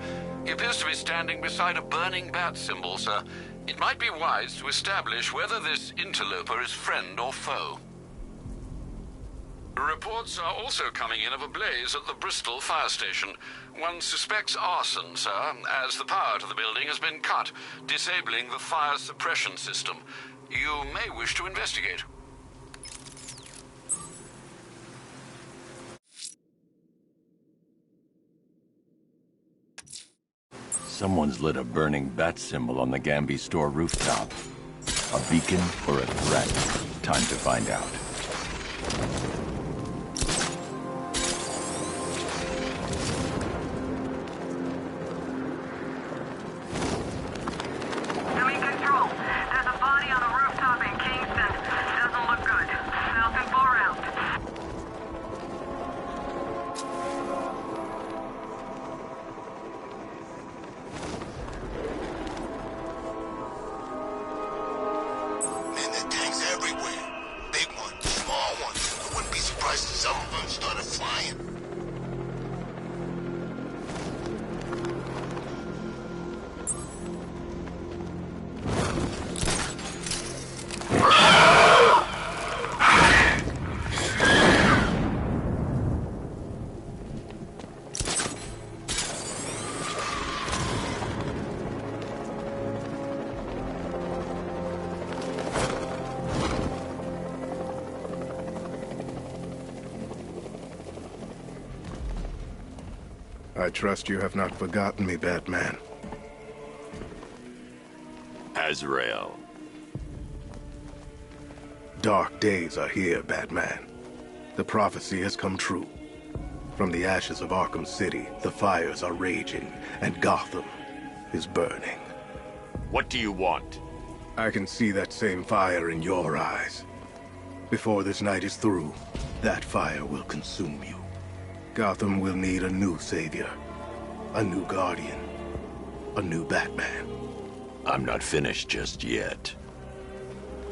He appears to be standing beside a burning bat symbol, sir. It might be wise to establish whether this interloper is friend or foe. Reports are also coming in of a blaze at the Bristol fire station. One suspects arson, sir, as the power to the building has been cut, disabling the fire suppression system. You may wish to investigate. Someone's lit a burning bat symbol on the Gamby store rooftop. A beacon or a threat? Time to find out. Doing control. There's a body on a rooftop in Kingston. Doesn't look good. Falcon 4 out. Man, there are tanks everywhere. Big ones, small ones. I wouldn't be surprised if some of them started flying. I trust you have not forgotten me, Batman. Azrael. Dark days are here, Batman. The prophecy has come true. From the ashes of Arkham City, the fires are raging, and Gotham is burning. What do you want? I can see that same fire in your eyes. Before this night is through, that fire will consume you. Gotham will need a new savior, a new guardian, a new Batman. I'm not finished just yet.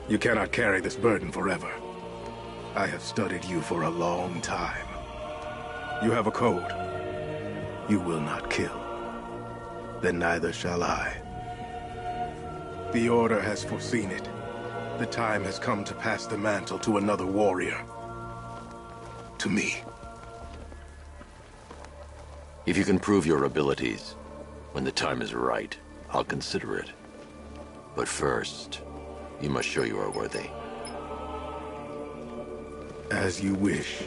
You cannot carry this burden forever. I have studied you for a long time. You have a code. You will not kill. Then neither shall I. The Order has foreseen it. The time has come to pass the mantle to another warrior. To me. If you can prove your abilities, when the time is right, I'll consider it. But first, you must show you are worthy. As you wish.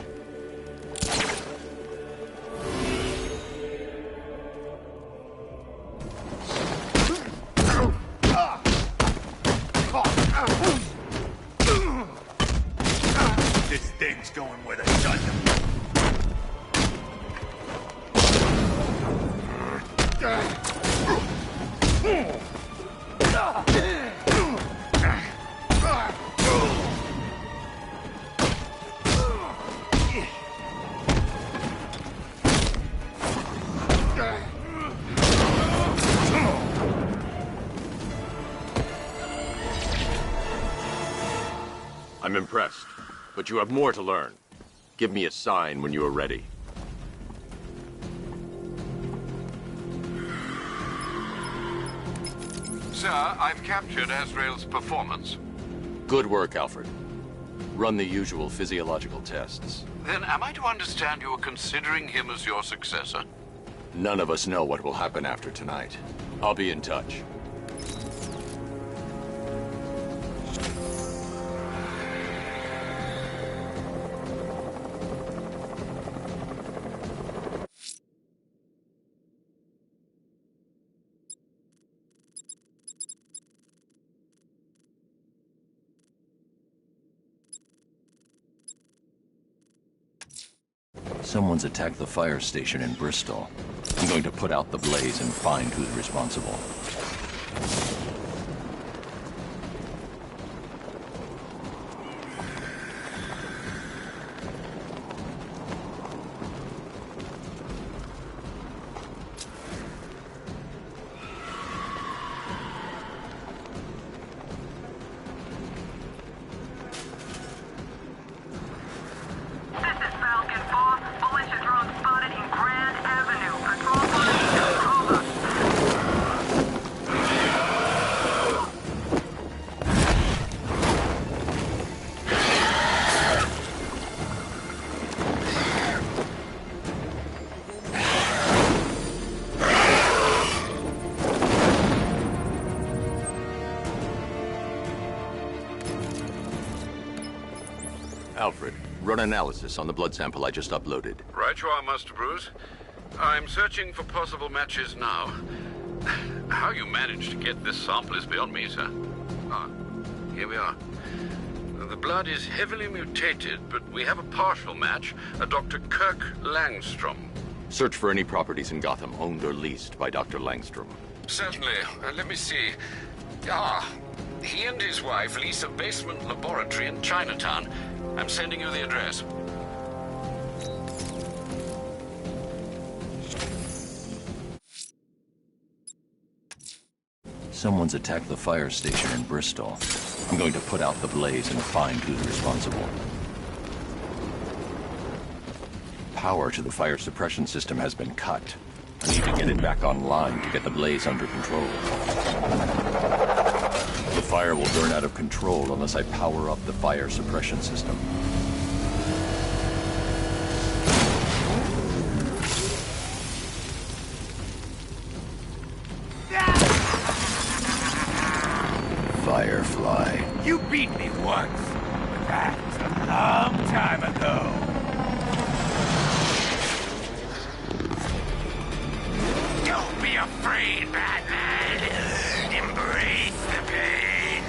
This thing's going where the sun. I'm impressed, but you have more to learn. Give me a sign when you are ready. Sir, I've captured Azrael's performance. Good work, Alfred. Run the usual physiological tests. Then am I to understand you are considering him as your successor? None of us know what will happen after tonight. I'll be in touch. Someone's attacked the fire station in Bristol. I'm going to put out the blaze and find who's responsible. Alfred, run analysis on the blood sample I just uploaded. Right you are, Master Bruce. I'm searching for possible matches now. How you managed to get this sample is beyond me, sir. Ah, here we are. The blood is heavily mutated, but we have a partial match, a Dr. Kirk Langstrom. Search for any properties in Gotham owned or leased by Dr. Langstrom. Certainly. Let me see. Ah, he and his wife lease a basement laboratory in Chinatown. I'm sending you the address. Someone's attacked the fire station in Bristol. I'm going to put out the blaze and find who's responsible. Power to the fire suppression system has been cut. I need to get it back online to get the blaze under control. The fire will burn out of control unless I power up the fire suppression system. Firefly. You beat me once, but that's a long time ago. Don't be afraid, Batman. Embrace the pain.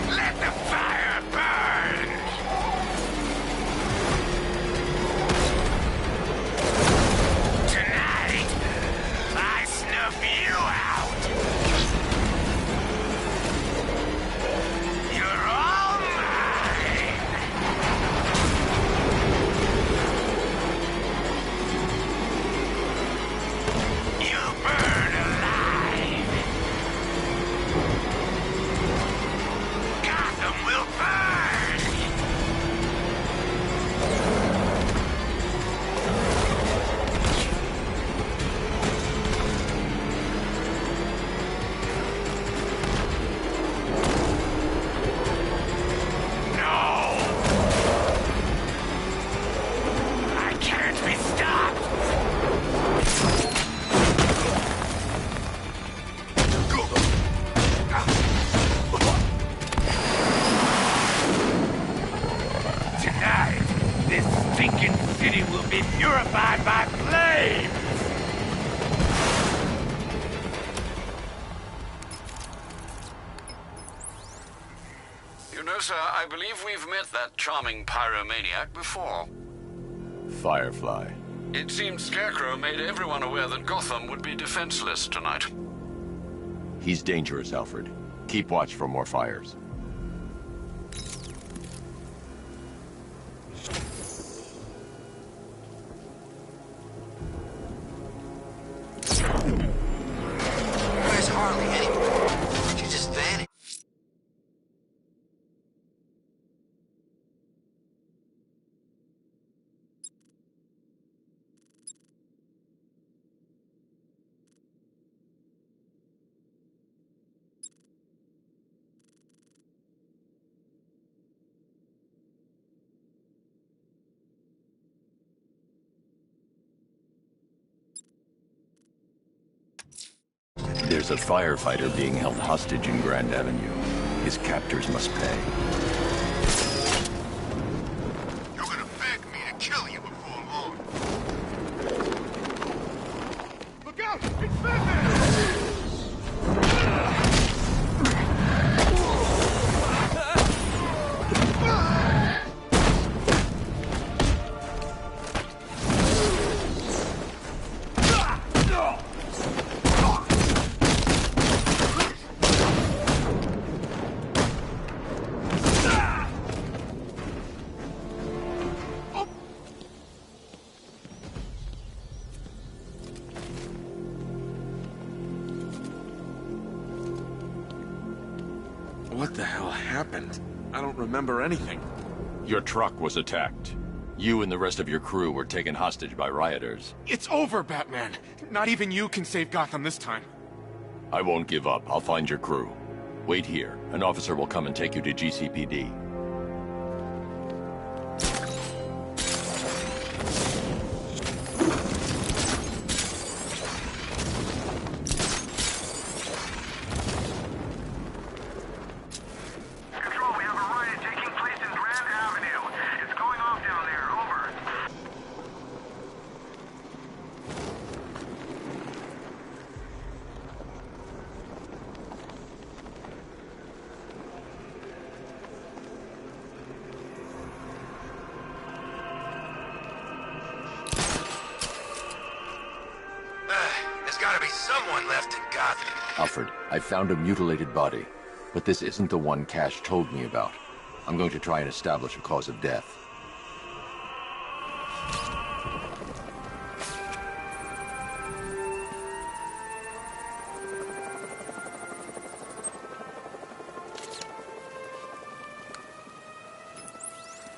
Let the fire burn. Tonight, I snuff you out. You're all mine. You burn alive. Gotham will burn. No! I can't be stopped! Tonight, this stinking city will be purified by flames! You know, sir, I believe we've met that charming pyromaniac before. Firefly. It seems Scarecrow made everyone aware that Gotham would be defenseless tonight. He's dangerous, Alfred. Keep watch for more fires. Where's Harley anyway? She just vanished. There's a firefighter being held hostage in Grand Avenue. His captors must pay. You're gonna beg me to kill you before long. Look out! It's Batman! What the hell happened? I don't remember anything. Your truck was attacked. You and the rest of your crew were taken hostage by rioters. It's over, Batman. Not even you can save Gotham this time. I won't give up. I'll find your crew. Wait here. An officer will come and take you to GCPD. be someone left in Gotham. Alfred, I found a mutilated body, but this isn't the one Cash told me about. I'm going to try and establish a cause of death.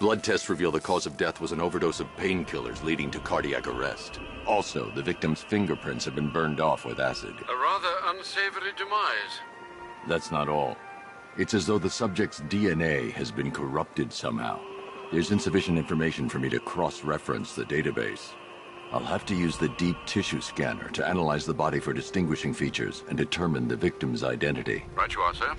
Blood tests reveal the cause of death was an overdose of painkillers leading to cardiac arrest. Also, the victim's fingerprints have been burned off with acid. A rather unsavory demise. That's not all. It's as though the subject's DNA has been corrupted somehow. There's insufficient information for me to cross-reference the database. I'll have to use the deep tissue scanner to analyze the body for distinguishing features and determine the victim's identity. Right you are, sir.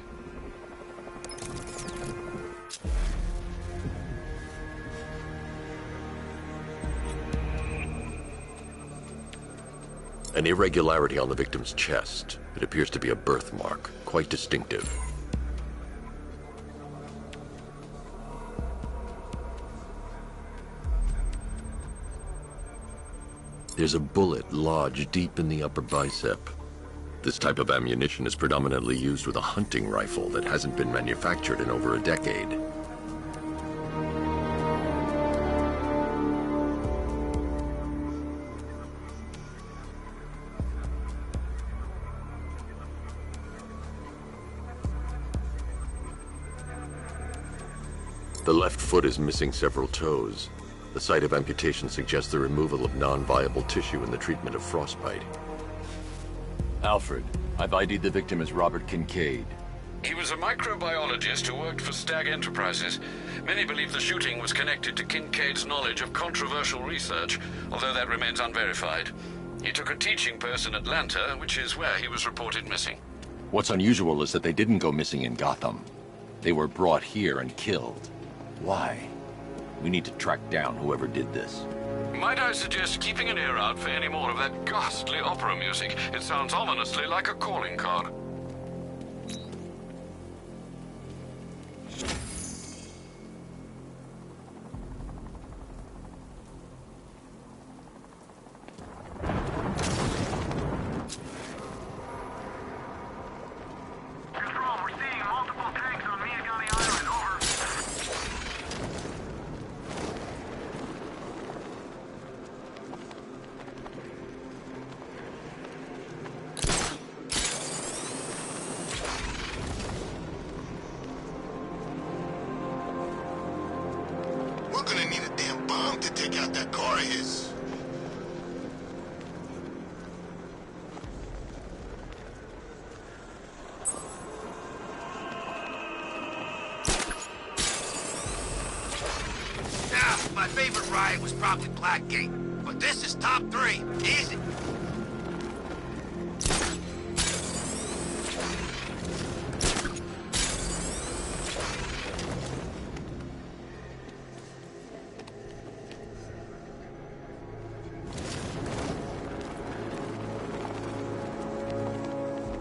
An irregularity on the victim's chest. It appears to be a birthmark, quite distinctive. There's a bullet lodged deep in the upper bicep. This type of ammunition is predominantly used with a hunting rifle that hasn't been manufactured in over a decade. The left foot is missing several toes. The site of amputation suggests the removal of non-viable tissue in the treatment of frostbite. Alfred, I've ID'd the victim as Robert Kincaid. He was a microbiologist who worked for Stag Enterprises. Many believe the shooting was connected to Kincaid's knowledge of controversial research, although that remains unverified. He took a teaching post in Atlanta, which is where he was reported missing. What's unusual is that they didn't go missing in Gotham. They were brought here and killed. Why? We need to track down whoever did this. Might I suggest keeping an ear out for any more of that ghastly opera music? It sounds ominously like a calling card. My favorite riot was probably Blackgate, but this is top 3. Easy.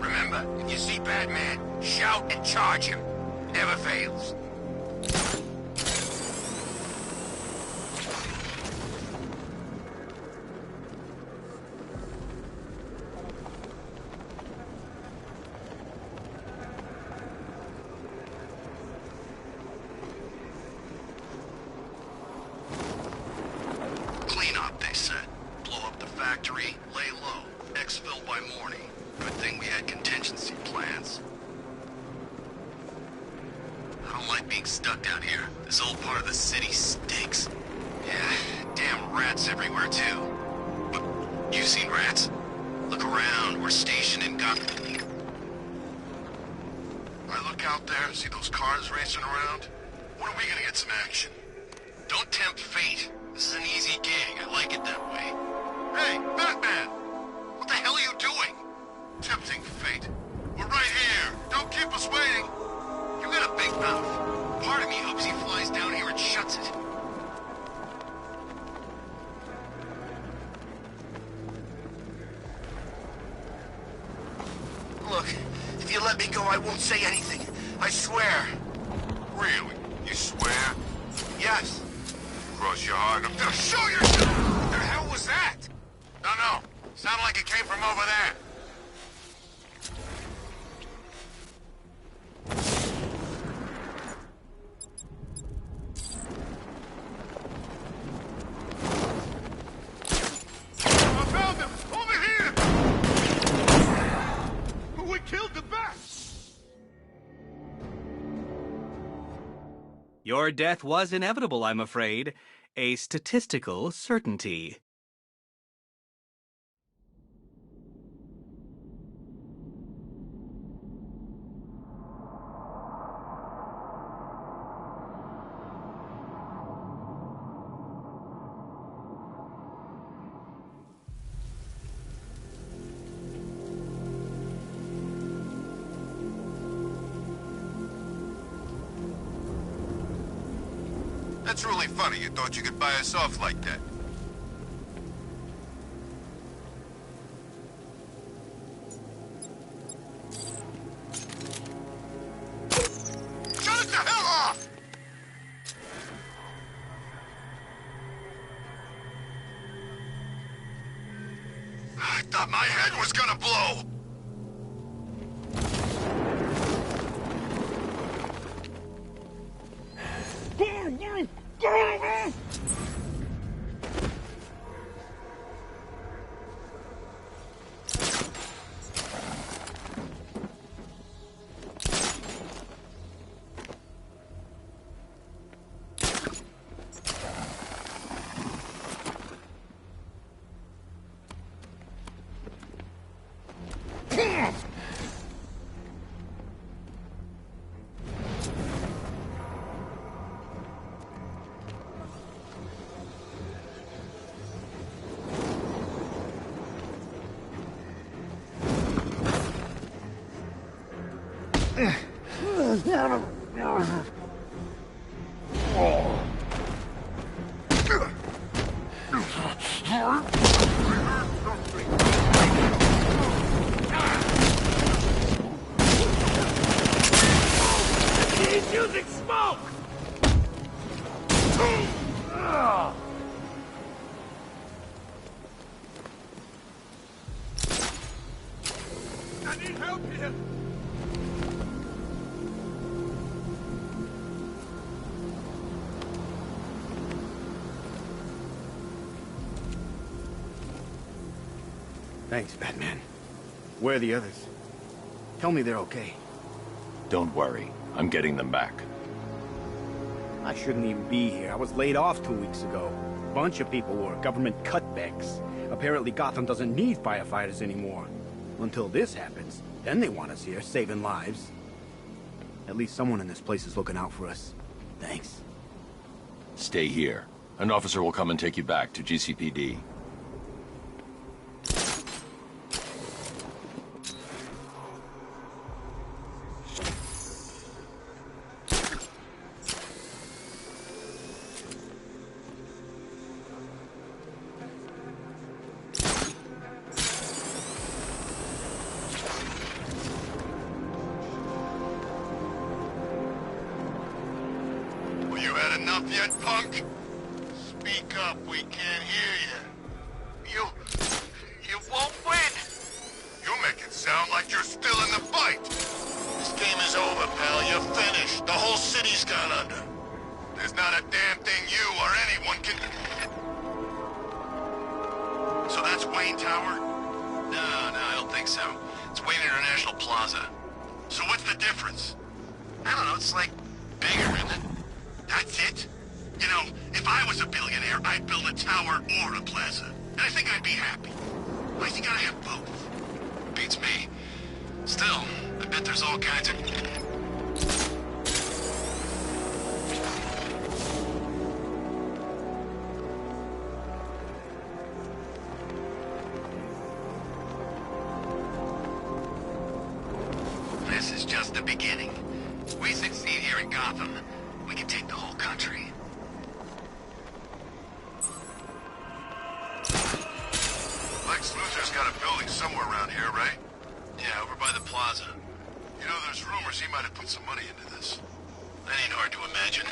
Remember, if you see Batman, shout and charge him. Never fails. Factory, lay low. Exfil by morning. Good thing we had contingency plans. I don't like being stuck down here. This old part of the city stinks. Yeah, damn rats everywhere too. But you seen rats? Look around. We're stationed in Gotham. I look out there, see those cars racing around? When are we gonna get some action? Don't tempt fate. This is an easy gig. I like it that way. Hey, Batman! What the hell are you doing? Tempting fate. We're right here. Don't keep us waiting. You got a big mouth. Part of me hopes he flies down here and shuts it. Look, if you let me go, I won't say anything. I swear. Really? You swear? Yes. Cross your heart. I'm gonna show you. What the hell was that? No. Sounded like it came from over there. Your death was inevitable, I'm afraid. A statistical certainty. That's really funny. You thought you could buy us off like that. Shut it the hell off! I thought my head was gonna blow! He's using smoke! I need help here! Thanks, Batman. Where are the others? Tell me they're okay. Don't worry. I'm getting them back. I shouldn't even be here. I was laid off 2 weeks ago. A bunch of people were. Government cutbacks. Apparently Gotham doesn't need firefighters anymore. Until this happens. Then they want us here, saving lives. At least someone in this place is looking out for us. Thanks. Stay here. An officer will come and take you back to GCPD. Enough yet, punk? Speak up, we can't hear you. You won't win! You make it sound like you're still in the fight! This game is over, pal. You're finished. The whole city's gone under. There's not a damn thing you or anyone can... So that's Wayne Tower? No, I don't think so. It's Wayne International Plaza. So what's the difference? I don't know, it's like bigger, isn't it? That's it? You know, if I was a billionaire, I'd build a tower or a plaza. And I think I'd be happy. Why's he gotta have both? Beats me. Still, I bet there's all kinds of... This is just the beginning. If we succeed here in Gotham, we can take the whole country. Lex Luthor's got a building somewhere around here, right? Yeah, over by the plaza. You know, there's rumors he might have put some money into this. That ain't hard to imagine.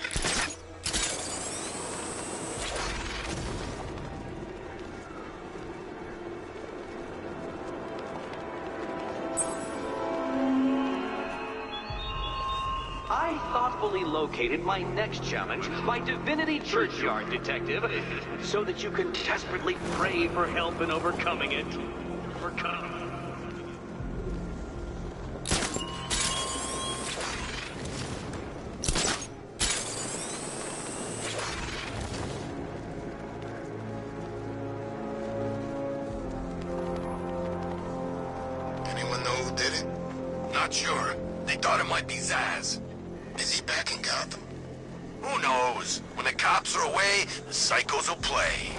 I thoughtfully located my next challenge, my Divinity Churchyard detective, so that you can desperately pray for help in overcoming it. did it? Not sure. They thought it might be Zsasz. Is he back in Gotham? Who knows? When the cops are away, the psychos will play.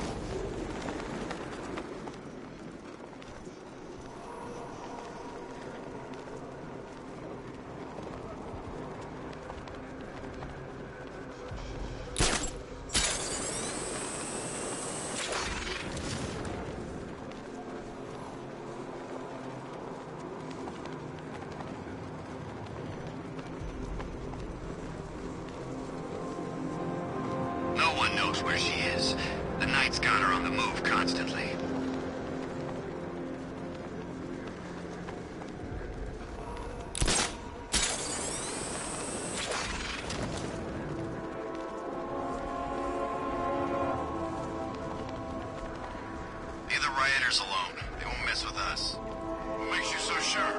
Where she is. The Knight's got her on the move constantly. Leave the rioters alone. They won't mess with us. What makes you so sure?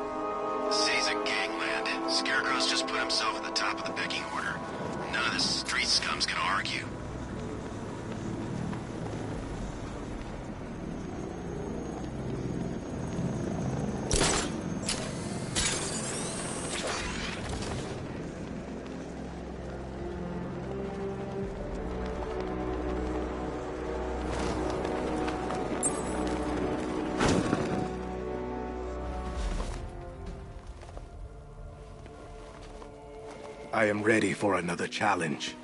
The city's a gangland. Scarecrow's just put himself at the top of the pecking order. None of the street scums can argue. I am ready for another challenge.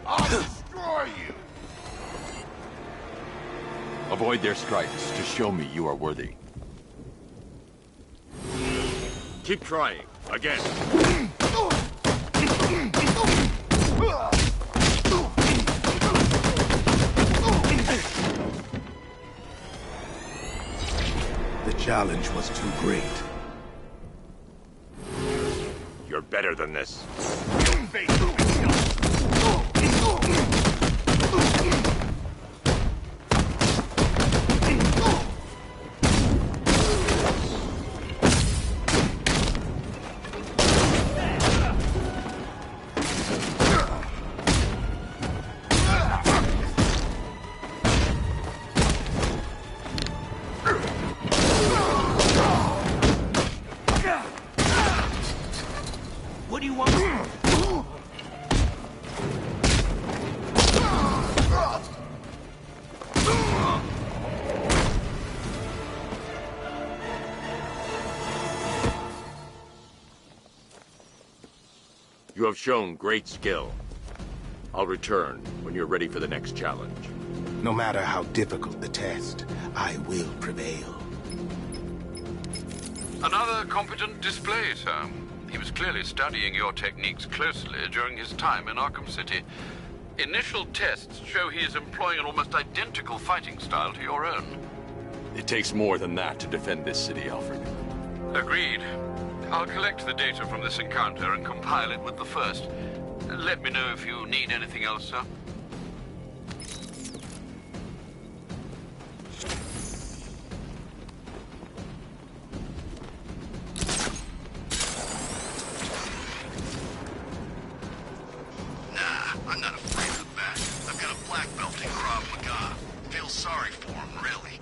I'll destroy you! Avoid their strikes to show me you are worthy. Keep trying. Again. The challenge was too great. You're better than this. What do you want? You have shown great skill. I'll return when you're ready for the next challenge. No matter how difficult the test, I will prevail. Another competent display, sir. He was clearly studying your techniques closely during his time in Arkham City. Initial tests show he is employing an almost identical fighting style to your own. It takes more than that to defend this city, Alfred. Agreed. I'll collect the data from this encounter and compile it with the first. Let me know if you need anything else, sir. I'm not afraid of the bat. I've got a black belt in Krav Maga. Feel sorry for him, really.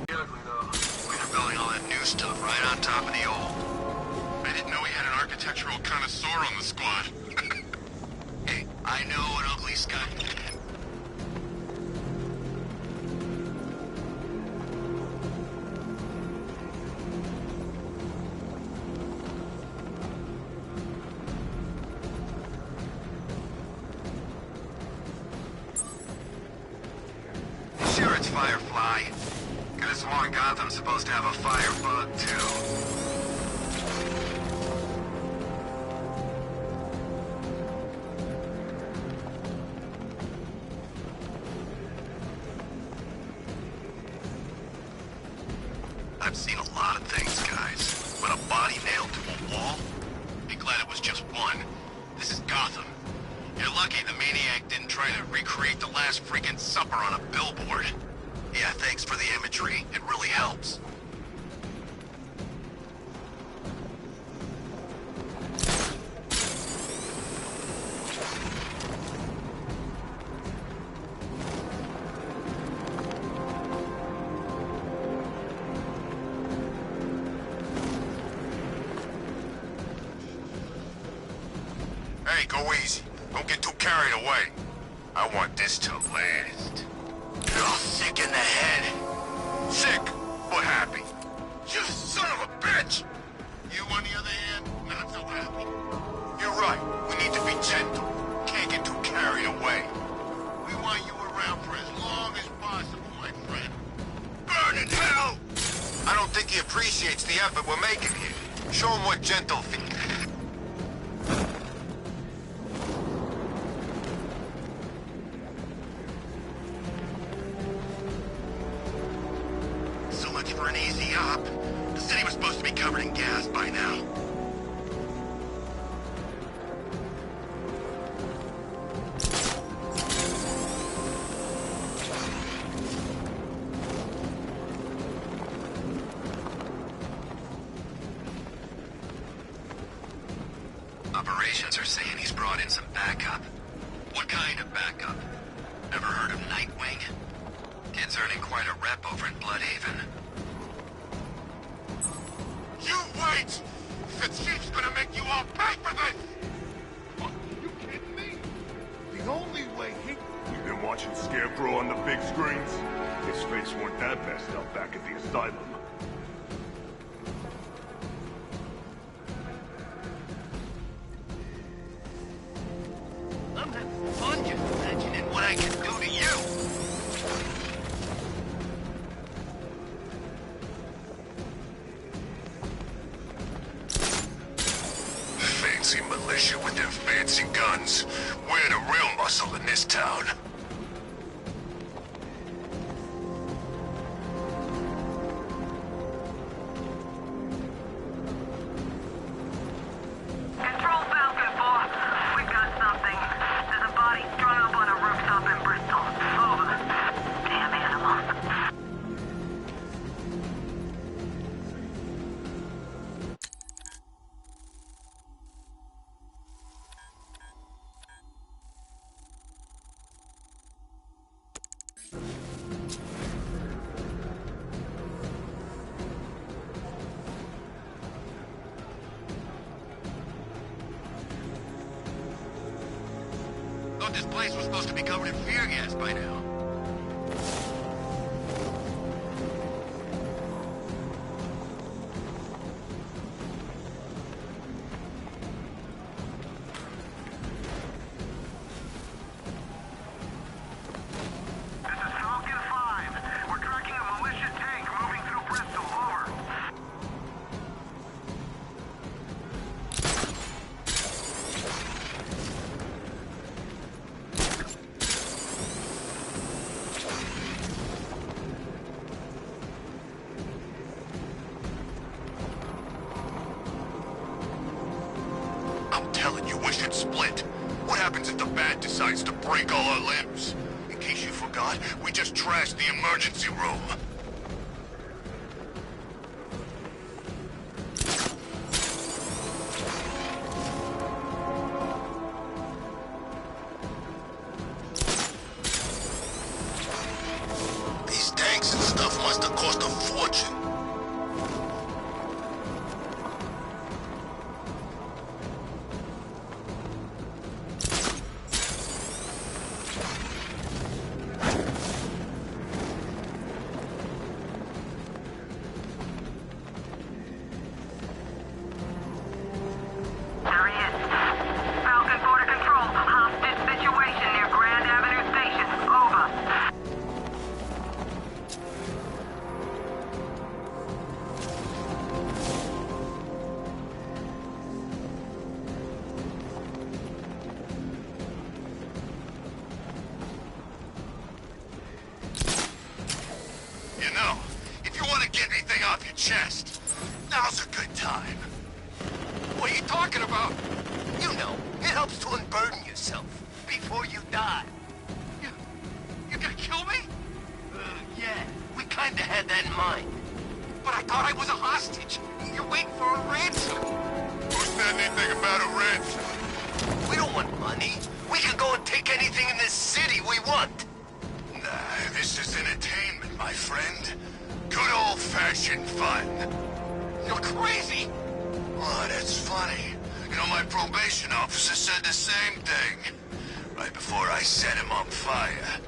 They're building all that new stuff right on top of the old. I didn't know we had an architectural connoisseur on the squad. Hey, I know an ugly sky. Sure, it's Firefly. Could have sworn Gotham's supposed to have a firebug, too. I've seen a lot of things, guys. But a body nailed to a wall? Be glad it was just one. This is Gotham. You're lucky the maniac didn't try to recreate the last freaking supper on a billboard. Yeah, thanks for the imagery. It really helps. Hey, go easy. Don't get too carried away. I want this to last. You're all sick in the head. Sick, but happy. You son of a bitch! You, on the other hand, not so happy. You're right. We need to be gentle. Can't get too carried away. We want you around for as long as possible, my friend. Burn in hell! I don't think he appreciates the effort we're making here. Show him what gentle feels. So much for an easy op. The city was supposed to be covered in gas by now. Operations are saying he's brought in some backup. What kind of backup? Ever heard of Nightwing? Kid's earning quite a rep over in Bloodhaven. You wait! The chief's gonna make you all pay for this! What, you kidding me? The only way he... You've been watching Scarecrow on the big screens? His face weren't that messed up back at the asylum. I'm having fun just imagining what I can do to you! Fancy militia with their fancy guns. We're the real muscle in this town. Control Falcon 4. We've got something. There's a body strung up on a rooftop in Bristol. Over. Damn animals. Thought this place was supposed to be covered in fear gas by now. This is Falcon 5. We're tracking a militia tank moving through Bristol. Over. I'm telling you, we should split. What happens if the Bat decides to break all our limbs? In case you forgot, we just trashed the emergency room. These tanks and stuff must have cost a fortune. There he is. Falcon 4 to control. Hostage situation near Grand Avenue Station. Over. You know, if you want to get anything off your chest, now's a good time. What are you talking about? You know, it helps to unburden yourself. before you die. You gonna kill me? Yeah, we kinda had that in mind. But I thought I was a hostage. You're waiting for a ransom. Who said anything about a ransom? We don't want money. We can go and take anything in this city we want. Nah, this is entertainment, my friend. Good old-fashioned fun. You're crazy! Oh, that's funny. You know, my probation officer said the same thing. Right before I set him on fire.